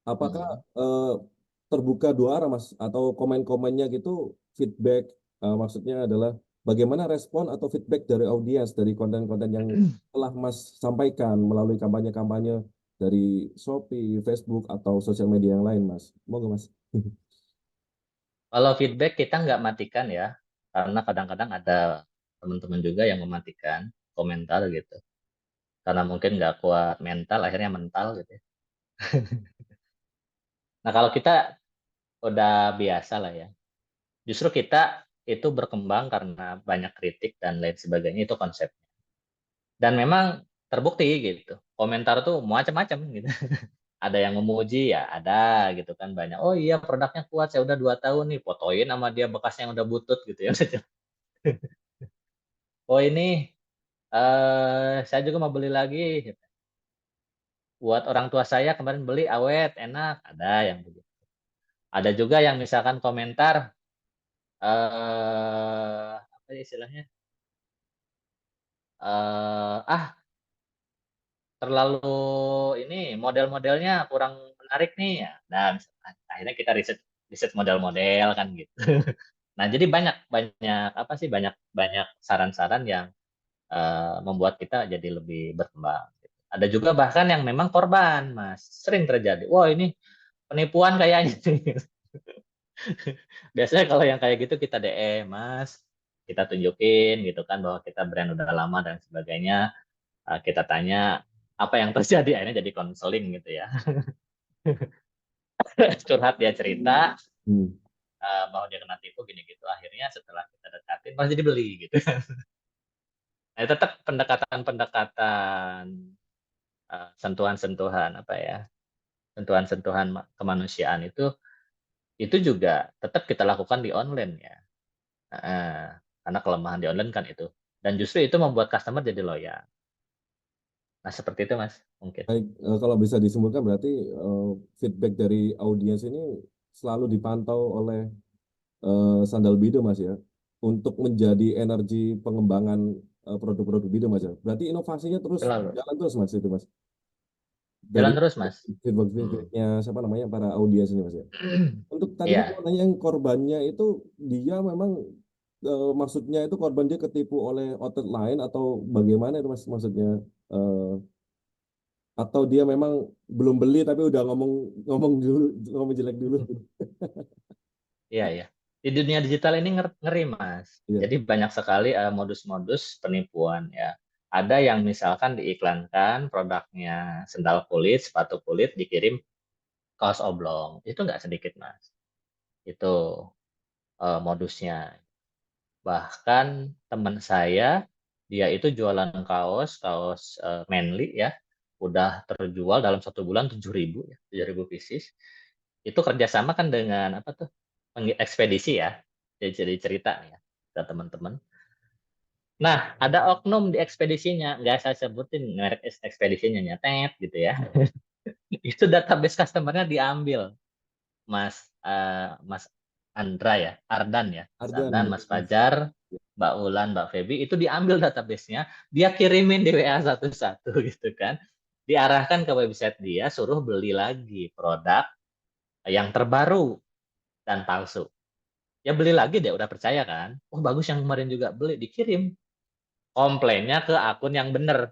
Apakah Hmm. terbuka dua arah, Mas? Atau komen-komennya gitu, feedback, maksudnya adalah bagaimana respon atau feedback dari audiens, dari konten-konten yang telah Mas sampaikan melalui kampanye-kampanye dari Shopee, Facebook, atau sosial media yang lain, Mas? Moga, Mas. Kalau feedback kita nggak matikan ya. Karena kadang-kadang ada teman-teman juga yang mematikan komentar gitu. Karena mungkin nggak kuat mental, akhirnya mental gitu ya. Nah, kalau kita udah biasa lah ya. Justru kita itu berkembang karena banyak kritik dan lain sebagainya, itu konsepnya. Dan memang terbukti gitu. Komentar tuh macam-macam gitu. Ada yang memuji ya, ada gitu kan banyak. Oh iya produknya kuat, saya udah 2 tahun nih, fotoin sama dia bekasnya yang udah butut gitu ya. Oh ini saya juga mau beli lagi. Buat orang tua saya kemarin beli awet, enak. Ada yang begitu. Ada juga yang misalkan komentar apa istilahnya? Terlalu ini model-modelnya kurang menarik nih ya. Dan akhirnya kita riset riset model-model kan gitu. Nah, jadi banyak banyak apa sih banyak banyak saran-saran yang membuat kita jadi lebih berkembang. Gitu. Ada juga bahkan yang memang korban, Mas. Sering terjadi. Wah, ini penipuan kayaknya. Biasanya kalau yang kayak gitu kita DM, Mas. Kita tunjukin gitu kan bahwa kita brand udah lama dan sebagainya. Kita tanya apa yang terjadi, akhirnya jadi konseling gitu ya. Curhat dia cerita Hmm. bahwa dia kena tipu gini gitu, akhirnya setelah kita dekatin malah jadi beli gitu. Nah, tetap pendekatan-pendekatan sentuhan-sentuhan apa ya, sentuhan-sentuhan kemanusiaan itu juga tetap kita lakukan di online ya. Karena kelemahan di online kan itu Dan justru itu membuat customer jadi loyal. Nah, seperti itu Mas, mungkin. Baik, kalau bisa disimpulkan berarti feedback dari audiens ini selalu dipantau oleh Sandal Bido Mas ya, untuk menjadi energi pengembangan produk-produk Bido Mas ya. Berarti inovasinya terus Selalu. jalan terus Mas itu Mas. Dari Jalan terus Mas. feedback-feedbacknya siapa namanya para audiens ini Mas ya. Untuk tadi kan Iya. nanya yang korbannya itu dia memang maksudnya itu korban dia ketipu oleh outlet lain atau bagaimana itu Mas maksudnya. Eh, atau dia memang belum beli tapi udah ngomong ngomong dulu, ngomong jelek dulu. Iya, iya. Di dunia digital ini ngeri, Mas. Iya. Jadi banyak sekali modus-modus penipuan ya. Ada yang misalkan diiklankan produknya sendal kulit, sepatu kulit, dikirim kaos oblong. Itu nggak sedikit, Mas. Itu modusnya. Bahkan teman saya, dia itu jualan kaos, kaos manly ya, udah terjual dalam 1 bulan 7.000 ya, 7.000 pieces. Itu kerjasama kan dengan apa tuh, ekspedisi ya, jadi cerita nih ya ke teman-teman. Nah, ada oknum di ekspedisinya, nggak saya sebutin merek ekspedisinya, nyetet gitu ya. Itu database customer-nya diambil, Mas Andra ya, Ardan ya, Mas Ardan Ardan, ya, Mas Mas. Fajar, Mbak Ulan, Mbak Feby, itu diambil database-nya, dia kirimin di WA satu-satu gitu kan. Diarahkan ke website dia, suruh beli lagi produk yang terbaru dan palsu. Ya beli lagi deh, udah percaya kan. Oh bagus yang kemarin juga beli, dikirim. Komplainnya ke akun yang bener.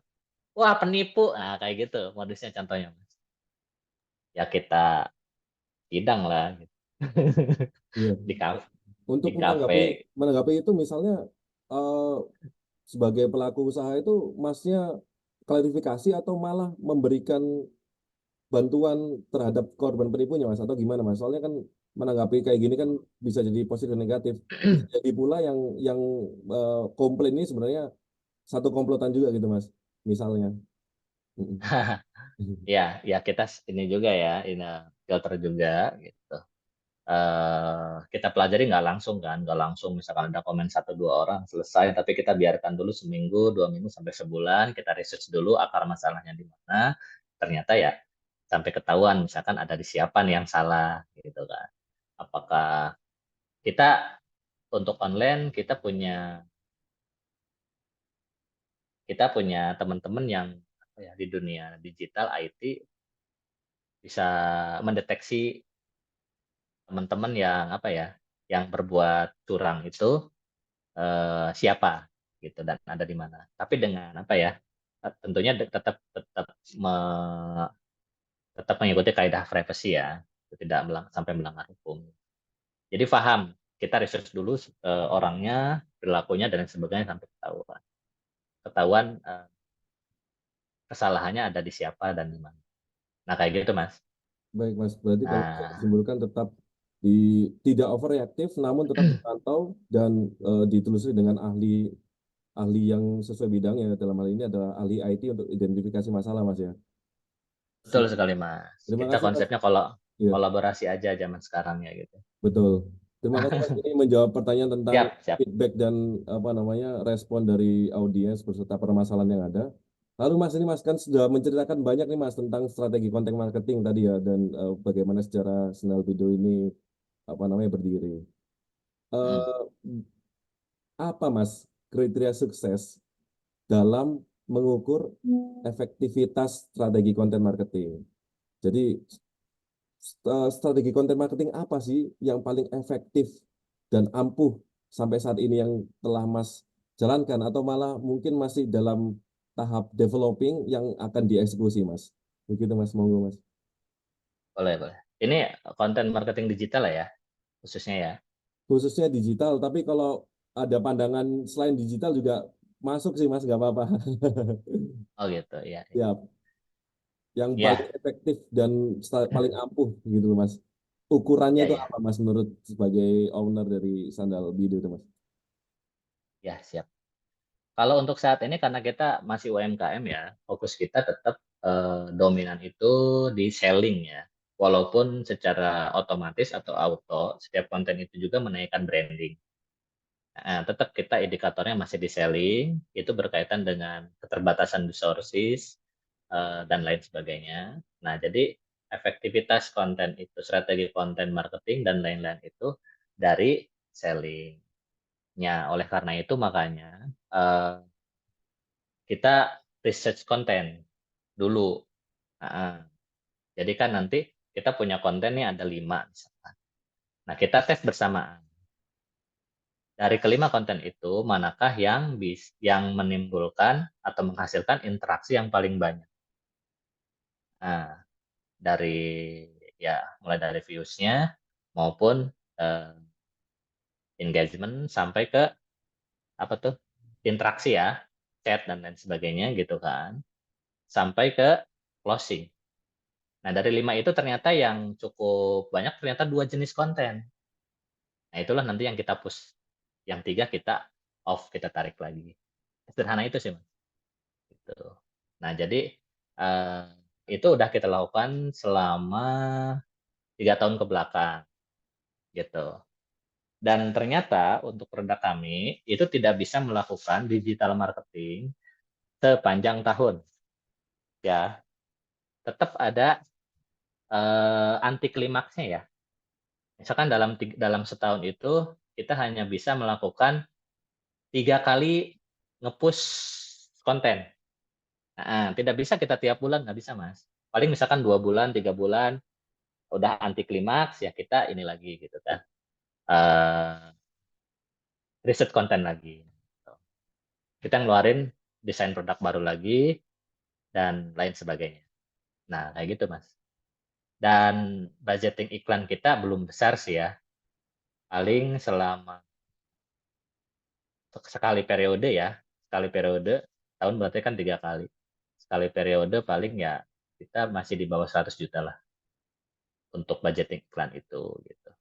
Wah penipu, nah kayak gitu modusnya contohnya. Mas. Ya kita sidang lah gitu. Iya. di kafe Untuk di kafe. menanggapi itu misalnya eh, sebagai pelaku usaha itu masnya klarifikasi atau malah memberikan bantuan terhadap korban penipunya Mas atau gimana Mas? Soalnya kan menanggapi kayak gini kan bisa jadi positif dan negatif. Bisa jadi pula yang komplain ini sebenarnya satu komplotan juga gitu Mas. Misalnya. Mm-mm. Ya kita ini juga ya, ini filter juga gitu. Kita pelajari nggak langsung kan, nggak langsung misalkan ada komen 1-2 orang selesai, tapi kita biarkan dulu seminggu, 2 minggu sampai sebulan, kita research dulu akar masalahnya di mana. Ternyata ya sampai ketahuan misalkan ada di siapa nih yang salah gitu kan. Apakah kita untuk online kita punya teman-teman yang apa ya, di dunia digital IT bisa mendeteksi teman-teman yang apa ya, yang berbuat curang itu siapa gitu dan ada di mana. Tapi dengan apa ya? Tentunya tetap tetap tetap mengikuti kaidah privacy ya, tidak sampai melanggar hukum. Jadi paham, kita research dulu orangnya, perilakunya dan sebagainya sampai ketahuan. Ketahuan kesalahannya ada di siapa dan di mana. Nah, kayak gitu, Mas. Baik Mas, berarti kalau bisa Nah, disimpulkan tetap tidak overreaktif namun tetap dipantau dan ditelusuri dengan ahli ahli yang sesuai bidangnya dalam hal ini adalah ahli IT untuk identifikasi masalah Mas ya. betul Siap. sekali, Mas. Terima Kita kasih Mas. konsepnya kalau Iya, kolaborasi aja zaman sekarang ya gitu. betul. Terima kasih Mas ini menjawab pertanyaan tentang Siap, siap. feedback dan apa namanya respon dari audiens beserta permasalahan yang ada. Lalu Mas ini Mas kan sudah menceritakan banyak nih Mas tentang strategi konten marketing tadi ya dan bagaimana secara Snell Video ini apa namanya berdiri. Mm. Eh, apa Mas kriteria sukses dalam mengukur efektivitas strategi konten marketing? Jadi strategi konten marketing apa sih yang paling efektif dan ampuh sampai saat ini yang telah Mas jalankan atau malah mungkin masih dalam tahap developing yang akan dieksekusi Mas? Begitu Mas, monggo Mas. Boleh, boleh. Ini konten marketing digital lah ya, khususnya ya. Khususnya digital, tapi kalau ada pandangan selain digital juga masuk sih Mas, nggak apa-apa. Oh gitu, ya. Ya, yang paling Ya, efektif dan paling ampuh gitu loh Mas. Ukurannya ya, itu ya. apa Mas menurut sebagai owner dari Sandal Bido itu Mas? Ya, siap. Kalau untuk saat ini karena kita masih UMKM ya, fokus kita tetap dominan itu di selling ya. Walaupun secara otomatis atau auto, setiap konten itu juga menaikkan branding. Tetap kita indikatornya masih di selling, itu berkaitan dengan keterbatasan resources dan lain sebagainya. Nah, jadi efektivitas konten itu, strategi konten marketing dan lain-lain itu dari selling-nya. Oleh karena itu makanya kita research konten dulu. Jadi kan nanti kita punya konten nih ada 5 misalkan. Nah, kita tes bersamaan. Dari kelima konten itu, manakah yang menimbulkan atau menghasilkan interaksi yang paling banyak? Nah, mulai dari views-nya maupun engagement sampai ke apa tuh? Interaksi ya, chat dan lain sebagainya gitu kan. Sampai ke closing. Nah, dari 5 itu ternyata yang cukup banyak ternyata 2 jenis konten. Nah, itulah nanti yang kita push. Yang 3 kita off, kita tarik lagi. Sederhana itu sih, Mas. Gitu. Nah, jadi itu udah kita lakukan selama 3 tahun ke belakang, gitu. Dan ternyata untuk produk kami itu tidak bisa melakukan digital marketing sepanjang tahun, ya. Tetap ada anti klimaksnya ya. Misalkan dalam setahun itu kita hanya bisa melakukan 3 kali nge-push konten. Tidak bisa kita tiap bulan, nggak bisa, Mas. Paling misalkan 2 bulan, 3 bulan, udah anti klimaks, ya kita ini lagi gitu kan. Riset konten lagi. Kita ngeluarin desain produk baru lagi, dan lain sebagainya. Nah, kayak gitu, Mas. Dan budgeting iklan kita belum besar sih ya. Paling selama sekali periode ya. Sekali periode, tahun berarti kan 3 kali. Sekali periode paling ya kita masih di bawah 100 juta lah untuk budgeting iklan itu gitu.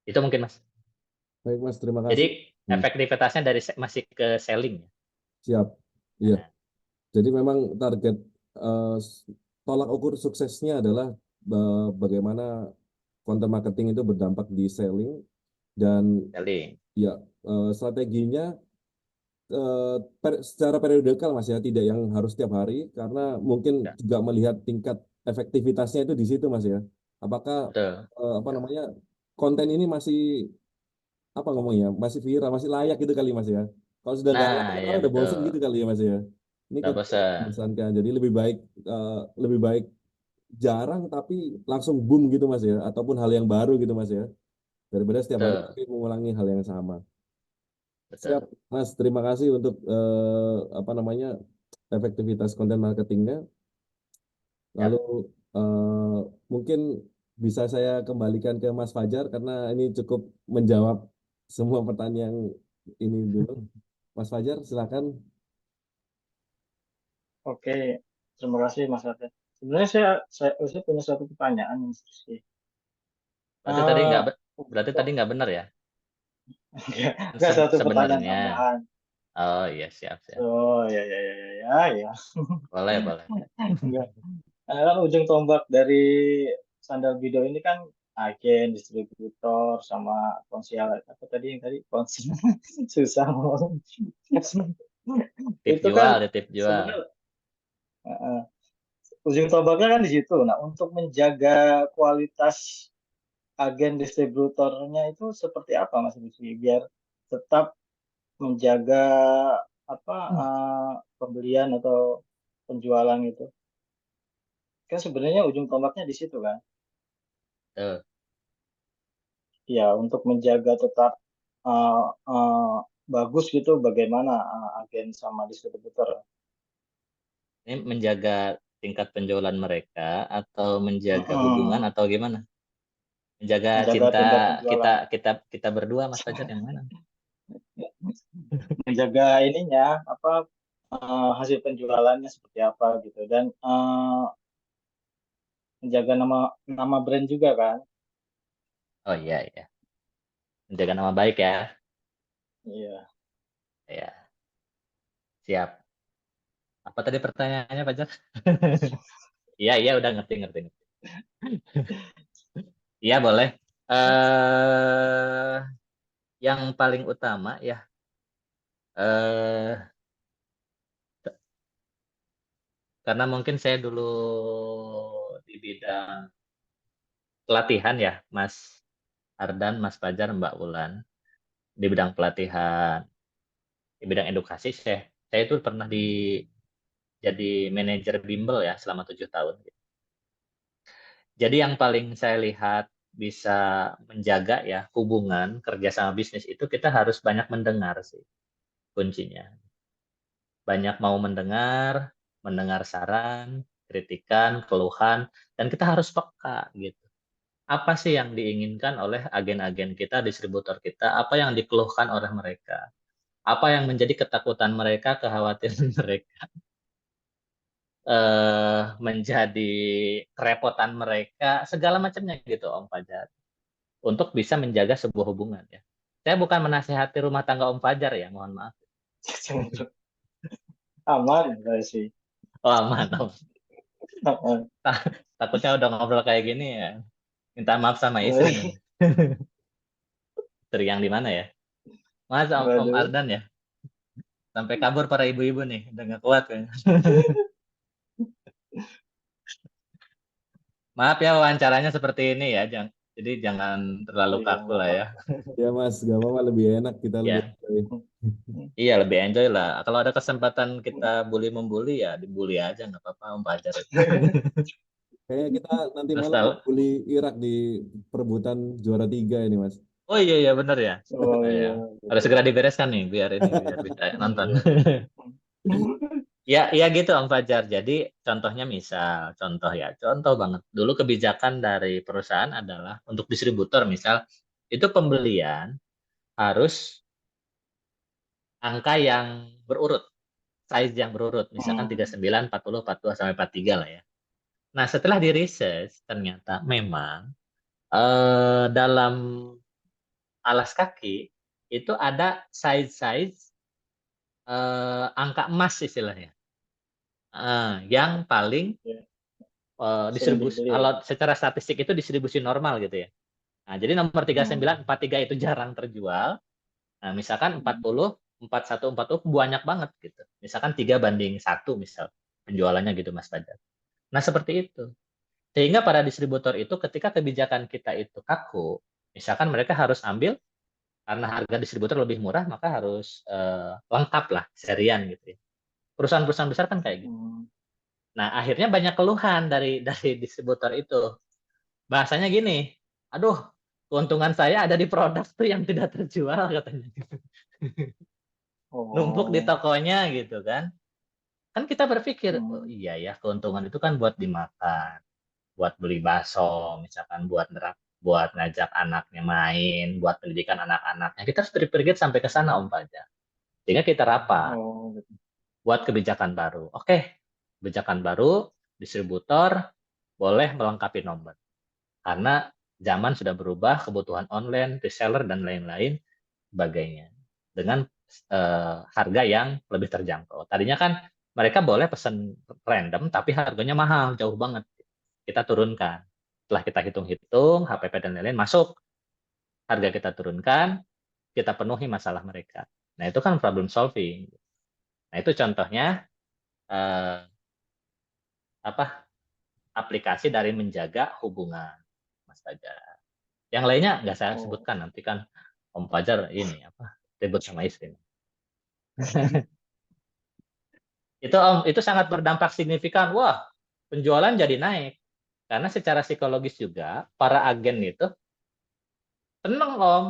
Itu mungkin, Mas. Baik, Mas, terima kasih. Jadi efektivitasnya masih ke selling ya. Siap. Iya. Jadi memang target tolak ukur suksesnya adalah bagaimana konten marketing itu berdampak di selling dan Selling. ya strateginya secara periodikal, Mas, ya, tidak yang harus setiap hari karena mungkin Ya, juga melihat tingkat efektivitasnya itu di situ, Mas, ya. Apakah betul. apa namanya konten ini masih apa ngomongnya masih viral, masih layak gitu kali, Mas, ya. Kalau sudah nggak Nah, layak ya orang udah bosen betul. gitu kali ya, Mas, ya. Ini Nggak kan bosan. membosankan. Jadi lebih baik jarang tapi langsung boom gitu, Mas, ya, ataupun hal yang baru gitu, Mas, ya, daripada setiap hari Betul. tapi mengulangi hal yang sama. Siap, Betul. Mas, terima kasih untuk apa namanya efektivitas konten marketingnya. Ya. Lalu mungkin bisa saya kembalikan ke Mas Fajar karena ini cukup menjawab semua pertanyaan ini dulu. Mas Fajar, silakan. Oke, terima kasih Mas Arden. Sebenarnya saya punya satu pertanyaan Mas Rizky. Berarti tadi nggak Eh, berarti untuk tadi nggak benar ya? enggak satu pertanyaan Sebenarnya. tambahan. Oh iya, siap, siap. Oh ya ya ya ya ya ya. Boleh, boleh. Enggak. Kan ujung tombak dari sandal video ini kan agen, distributor, sama konsial apa tadi yang tadi konsil susah ngomong. Tip Itu kan jual, ada tip jual. sebenarnya eh, ujung tombaknya kan di situ. Nah, untuk menjaga kualitas agen distributornya itu seperti apa Mas Rizky biar tetap menjaga apa pembelian atau penjualan itu kan sebenarnya ujung tombaknya di situ kan Tuh. ya untuk menjaga tetap uh, uh, bagus gitu bagaimana agen sama distributor. Ini menjaga tingkat penjualan mereka atau menjaga hubungan Mm-mm. atau gimana? Menjaga Menjaga cinta tingkat kita penjualan kita kita berdua, Mas Fajar, yang mana? menjaga ininya apa hasil penjualannya seperti apa gitu dan menjaga nama nama brand juga kan. Oh iya, iya. Menjaga nama baik ya. Iya. Ya, siap. Apa tadi pertanyaannya, Fajar? Iya, iya, udah ngerti, ngerti, ngerti. Iya, boleh. eh yang paling utama ya, eh karena mungkin saya dulu di bidang pelatihan ya, Mas Ardan, Mas Fajar, Mbak Ulan, di bidang pelatihan, di bidang edukasi saya itu pernah jadi manajer bimbel ya selama 7 tahun. Jadi yang paling saya lihat bisa menjaga ya hubungan kerja sama bisnis itu kita harus banyak mendengar sih kuncinya. Banyak mau mendengar, mendengar saran, kritikan, keluhan, dan kita harus peka gitu. Apa sih yang diinginkan oleh agen-agen kita, distributor kita, apa yang dikeluhkan oleh mereka, apa yang menjadi ketakutan mereka, kekhawatiran mereka, menjadi kerepotan mereka, segala macamnya gitu Om Fajar, untuk bisa menjaga sebuah hubungan ya. Saya bukan menasihati rumah tangga Om Fajar ya, mohon maaf. Aman sih. Oh aman Om. Aman. Takutnya udah ngobrol kayak gini ya, minta maaf sama istri nih. Istri yang di mana ya? Mas Om Waduh. Ardan ya? Sampai kabur para ibu-ibu nih, udah nggak kuat kayaknya. Maaf ya wawancaranya seperti ini ya, jadi jangan terlalu Iya, kaku nggak lah ya. apa-apa. Ya Mas, gak apa-apa, lebih enak, kita lebih Ya, enjoy. iya lebih enjoy lah. Kalau ada kesempatan kita bully membuli ya dibully aja nggak apa-apa Om Fajar. Kayaknya kita nanti Terus malam tahu? bully Irak di perebutan juara 3 ini Mas. Oh iya iya benar ya. Oh Iya. iya, Harus betul. segera dibereskan nih biar bisa nonton. Iya. Ya, ya gitu Om Fajar. Jadi contohnya misal, contoh banget. Dulu kebijakan dari perusahaan adalah untuk distributor misal, itu pembelian harus angka yang berurut, size yang berurut. Misalkan Hmm. 39, 40, 42, sampai 43 lah ya. Nah, setelah di research, ternyata memang dalam alas kaki itu ada size-size angka emas istilahnya. Yang paling Ya, sering distribusi dibeli ya. kalau secara statistik itu distribusi normal gitu ya. Nah, jadi nomor 39, Hmm. 43 itu jarang terjual. Nah, misalkan 40, 41, 40 banyak banget gitu. Misalkan 3:1 misal penjualannya gitu Mas Fajar. Nah, seperti itu. Sehingga para distributor itu ketika kebijakan kita itu kaku, misalkan mereka harus ambil karena harga distributor lebih murah, maka harus lengkap lah serian gitu ya. Perusahaan-perusahaan besar kan kayak gitu. Hmm. Nah, akhirnya banyak keluhan dari distributor itu. Bahasanya gini, aduh, keuntungan saya ada di produk tuh yang tidak terjual katanya. Numpuk di Oh. tokonya gitu kan. Kan kita berpikir, oh Hmm. iya ya, keuntungan itu kan buat dimakan, buat beli bakso, misalkan buat ngajak anaknya main, buat pendidikan anak-anaknya. Kita harus berpikir sampai ke sana Om Fajar. Sehingga kita rapat Oh, gitu. buat kebijakan baru. Oke, kebijakan baru, distributor boleh melengkapi nomor. Karena zaman sudah berubah, kebutuhan online, reseller, dan lain-lain sebagainya. Dengan harga yang lebih terjangkau. Tadinya kan mereka boleh pesan random, tapi harganya mahal, jauh banget. Kita turunkan. Setelah kita hitung-hitung, HPP dan lain-lain masuk, harga kita turunkan, kita penuhi masalah mereka. Nah, itu kan problem solving. Nah, itu contohnya eh, apa aplikasi dari menjaga hubungan, Mas Fajar. Yang lainnya nggak saya Oh. sebutkan, nanti kan Om Fajar ini apa ribut sama istri. Itu Om, itu sangat berdampak signifikan. Wah, penjualan jadi naik. Karena secara psikologis juga para agen itu seneng Om,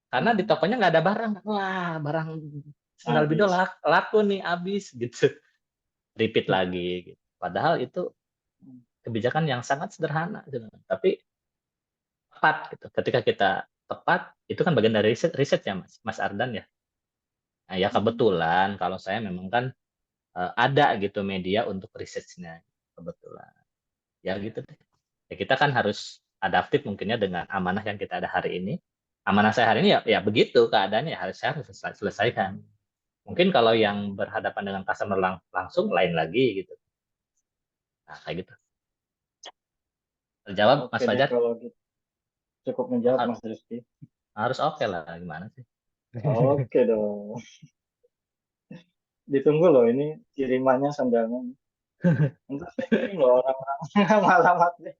karena di Hmm. tokonya nggak ada barang. Wah, barang sandal bidol Habis. laku nih habis gitu. Repeat lagi gitu. Padahal itu kebijakan yang sangat sederhana gitu. Tapi tepat gitu. Ketika kita tepat, itu kan bagian dari riset ya Mas Ardan ya. Nah, ya Hmm. kebetulan kalau saya memang kan ada gitu media untuk risetnya kebetulan. Ya gitu deh. Ya kita kan harus adaptif mungkinnya dengan amanah yang kita ada hari ini. Amanah saya hari ini ya begitu keadaannya ya saya harus selesaikan. Mungkin kalau yang berhadapan dengan customer langsung lain lagi gitu. Nah, kayak gitu. Terjawab Oke Mas deh Fajar? kalau gitu. cukup menjawab Har- Mas Rizky. Harus oke lah, gimana sih? Oke dong. Ditunggu loh ini kirimannya sandalnya. Entar saya kirim loh orang-orang alamatnya.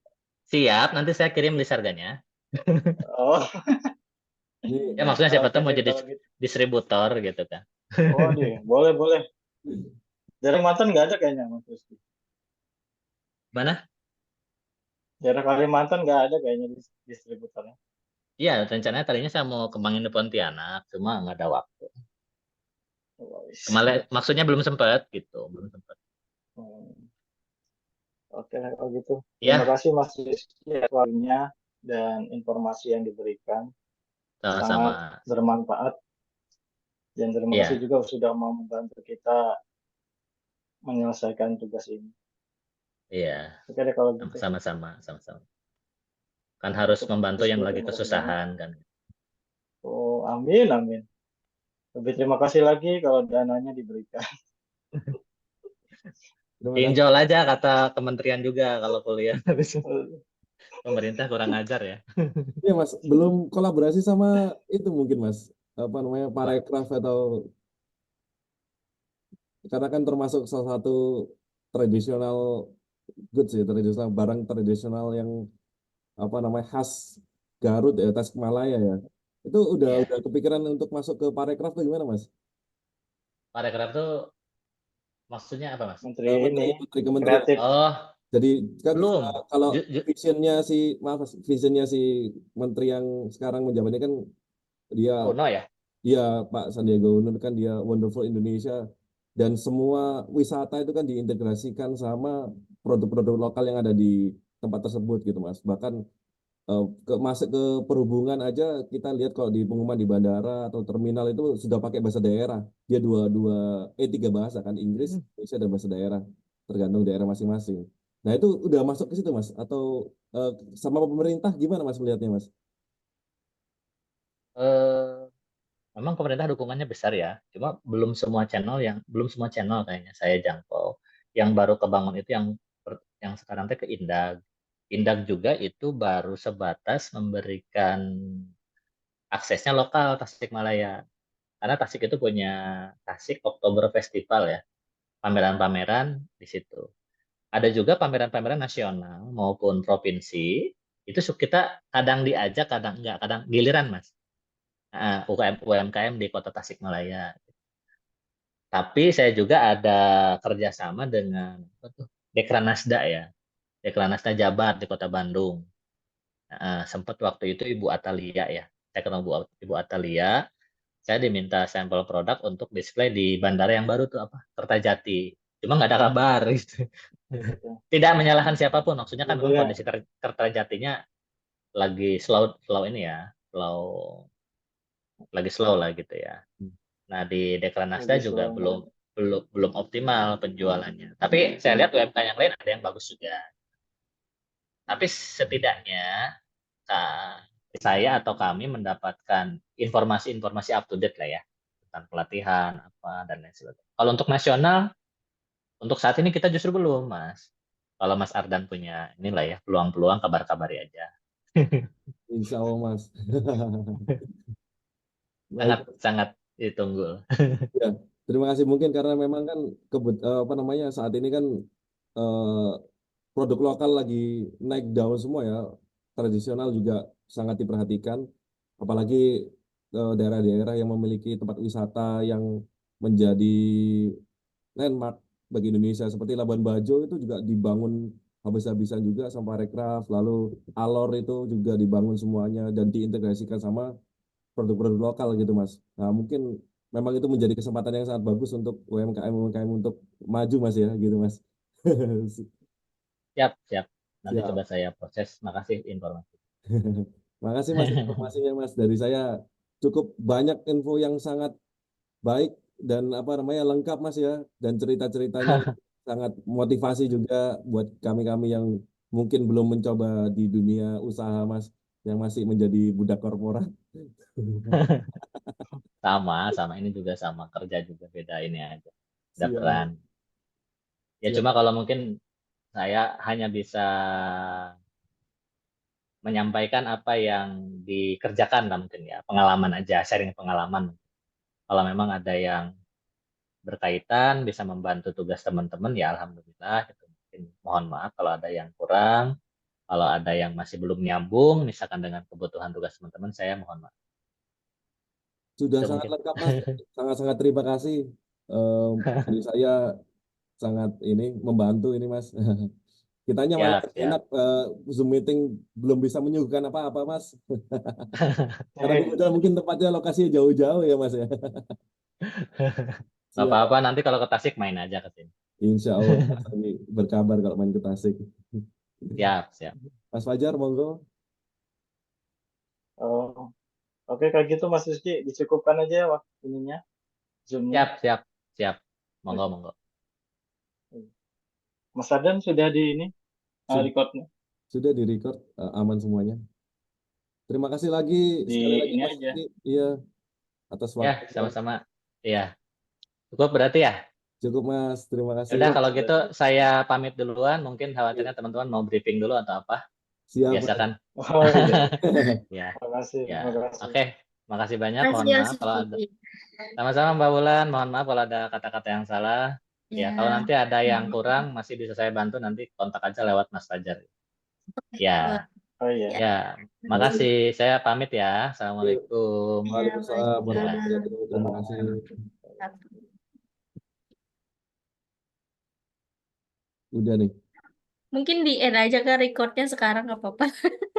Siap, nanti saya kirim list harganya. Oh, Ini Ya maksudnya siapa oke tahu mau deh jadi kalau gitu. distributor gitu kan. Oh, deh, boleh boleh. Daerah Kalimantan nggak ada kayaknya Mas Rizky. Mana? Daerah Kalimantan nggak ada kayaknya distributornya. Iya, rencananya tadinya saya mau kembangin di Pontianak, cuma nggak ada waktu. Oh, wis. Kemarin maksudnya belum sempat gitu, belum sempat. Hmm, oke kalau gitu. Terima Ya, kasih Mas Rizky atas waktunya dan informasi yang diberikan. Sangat sama-sama. bermanfaat dan terima kasih Iya, juga sudah mau membantu kita menyelesaikan tugas ini. iya, Oke deh kalau gitu. sama-sama, sama-sama. Kan harus Untuk membantu yang Rizky, lagi terima kasih banyak. kesusahan kan. Oh, amin, amin. Lebih terima kasih lagi kalau dananya diberikan. terima kasih. Pinjol aja kata kementerian juga kalau kuliah. Habis pemerintah kurang ajar ya. Iya Mas, belum kolaborasi sama itu mungkin Mas, apa namanya, Apa? Parekraf atau karena kan termasuk salah satu tradisional goods ya, tradisional barang tradisional yang apa namanya khas Garut ya, Tasikmalaya ya. Itu udah Iya. kepikiran untuk masuk ke Parekraf tuh gimana Mas? Parekraf tuh maksudnya apa, Mas? Menteri ini Menteri kementerian. kreatif. Oh, Jadi kan belum. kalau Ju- ju- visionnya si maaf Mas, visionnya si menteri yang sekarang menjabat ini kan dia oh no ya. dia Pak Sandiaga Uno kan dia Wonderful Indonesia dan semua wisata itu kan diintegrasikan sama produk-produk lokal yang ada di tempat tersebut gitu Mas. Bahkan masuk ke perhubungan aja kita lihat kalau di pengumuman di bandara atau terminal itu sudah pakai bahasa daerah. Dia dua dua tiga bahasa kan Inggris, Indonesia dan bahasa daerah tergantung daerah masing-masing. Nah itu udah masuk ke situ Mas atau eh, sama pemerintah gimana Mas melihatnya Mas? Eh, memang pemerintah dukungannya besar ya. Cuma belum semua channel kayaknya saya jangkau. Yang baru kebangun itu yang sekarang teh ke Indag. Indag juga itu baru sebatas memberikan aksesnya lokal Tasikmalaya. Karena Tasik itu punya Tasik Oktober Festival ya, pameran-pameran di situ. Ada juga pameran-pameran nasional maupun provinsi, itu kita kadang diajak, kadang enggak, kadang giliran Mas. UMKM di Kota Tasikmalaya. Tapi saya juga ada kerjasama dengan apa tuh, Dekranasda ya, Dekranasda Jabar di Kota Bandung. Sempat waktu itu Ibu Atalia ya, saya ketemu Ibu Atalia, saya diminta sampel produk untuk display di bandara yang baru tuh apa, Kertajati. Cuma nggak ada kabar gitu. Tidak menyalahkan siapapun, maksudnya kan memang Sebetulnya kondisi Kertajatinya lagi slow slow ini ya, slow lagi slow lah gitu ya. Nah, di Dekranasda lagi juga slow. belum belum belum optimal penjualannya. Tapi saya lihat UMKM yang lain ada yang bagus juga. Tapi setidaknya uh, saya atau kami mendapatkan informasi-informasi up to date lah ya tentang pelatihan apa dan lain sebagainya. Kalau untuk nasional, untuk saat ini kita justru belum, Mas. Kalau Mas Ardan punya inilah ya peluang-peluang kabar-kabari aja. Insya Allah Mas. Sangat Baik. sangat ditunggu. Ya, terima kasih mungkin karena memang kan apa namanya saat ini kan eh, produk lokal lagi naik daun semua ya. Tradisional juga sangat diperhatikan, apalagi daerah-daerah yang memiliki tempat wisata yang menjadi landmark bagi Indonesia seperti Labuan Bajo itu juga dibangun habis-habisan juga sama Rekraf, lalu Alor itu juga dibangun semuanya dan diintegrasikan sama produk-produk lokal gitu Mas. Nah, mungkin memang itu menjadi kesempatan yang sangat bagus untuk UMKM untuk maju Mas ya gitu Mas. Siap, siap. Nanti coba Siap. saya proses. Makasih informasi. Makasih Mas informasinya Mas. Dari saya cukup banyak info yang sangat baik dan apa namanya lengkap Mas ya dan cerita-ceritanya sangat motivasi juga buat kami-kami yang mungkin belum mencoba di dunia usaha Mas yang masih menjadi budak korporat. Sama, sama ini juga sama kerja juga beda ini aja. Ada Siap, peran. Ya siap. cuma kalau mungkin saya hanya bisa menyampaikan apa yang dikerjakan lah mungkin ya, pengalaman aja, sharing pengalaman. Kalau memang ada yang berkaitan bisa membantu tugas teman-teman ya alhamdulillah gitu. Mungkin mohon maaf kalau ada yang kurang, kalau ada yang masih belum nyambung misalkan dengan kebutuhan tugas teman-teman saya mohon maaf. Sudah Itu sangat mungkin. lengkap Mas, sangat-sangat terima kasih. Dari saya sangat ini membantu ini Mas. Kitanya malah Siap, siap. enak Zoom meeting belum bisa menyuguhkan apa-apa Mas. Karena kebetulan mungkin tempatnya lokasinya jauh-jauh ya Mas ya. Nggak Siap. apa-apa, nanti kalau ke Tasik main aja ke sini. Insya Allah Mas Ani berkabar kalau main ke Tasik. Siap, siap. Mas Fajar, monggo. Oh, oke kayak gitu Mas Rizky, dicukupkan aja ya waktu ininya, Zoom-nya. Siap, siap, siap. Monggo, monggo. Mas Ardan sudah di ini Sudah, recordnya sudah di-record, aman semuanya. Terima kasih lagi di sekali lagi ini Mas aja. Rizky, iya atas Ya, waktu. sama-sama. Iya. Cukup berarti ya? Cukup Mas, terima Ya udah kasih. kalau Sudah gitu cukup. saya pamit duluan. Mungkin Iya, khawatirnya teman-teman mau briefing dulu atau apa. siap Biasa Mas. kan? Oh iya, Ya, makasih, ya. makasih. Oke. Makasih banyak. Makasih Mohon ya, maaf kalau ada. Siti. Sama-sama Mbak Wulan. Mohon maaf kalau ada kata-kata yang salah. Ya, kalau Ya. nanti ada yang kurang masih bisa saya bantu nanti kontak aja lewat Mas Fajar. Ya, Wah, Oh iya. ya. ya. Makasih. Makasih. Saya pamit ya. Iya. Assalamualaikum. Ya, Waalaikumsalam warahmatullahi Waalaikumsalam. wabarakatuh. Terima kasih. Udah nih. Mungkin di end aja kan recordnya sekarang nggak apa-apa.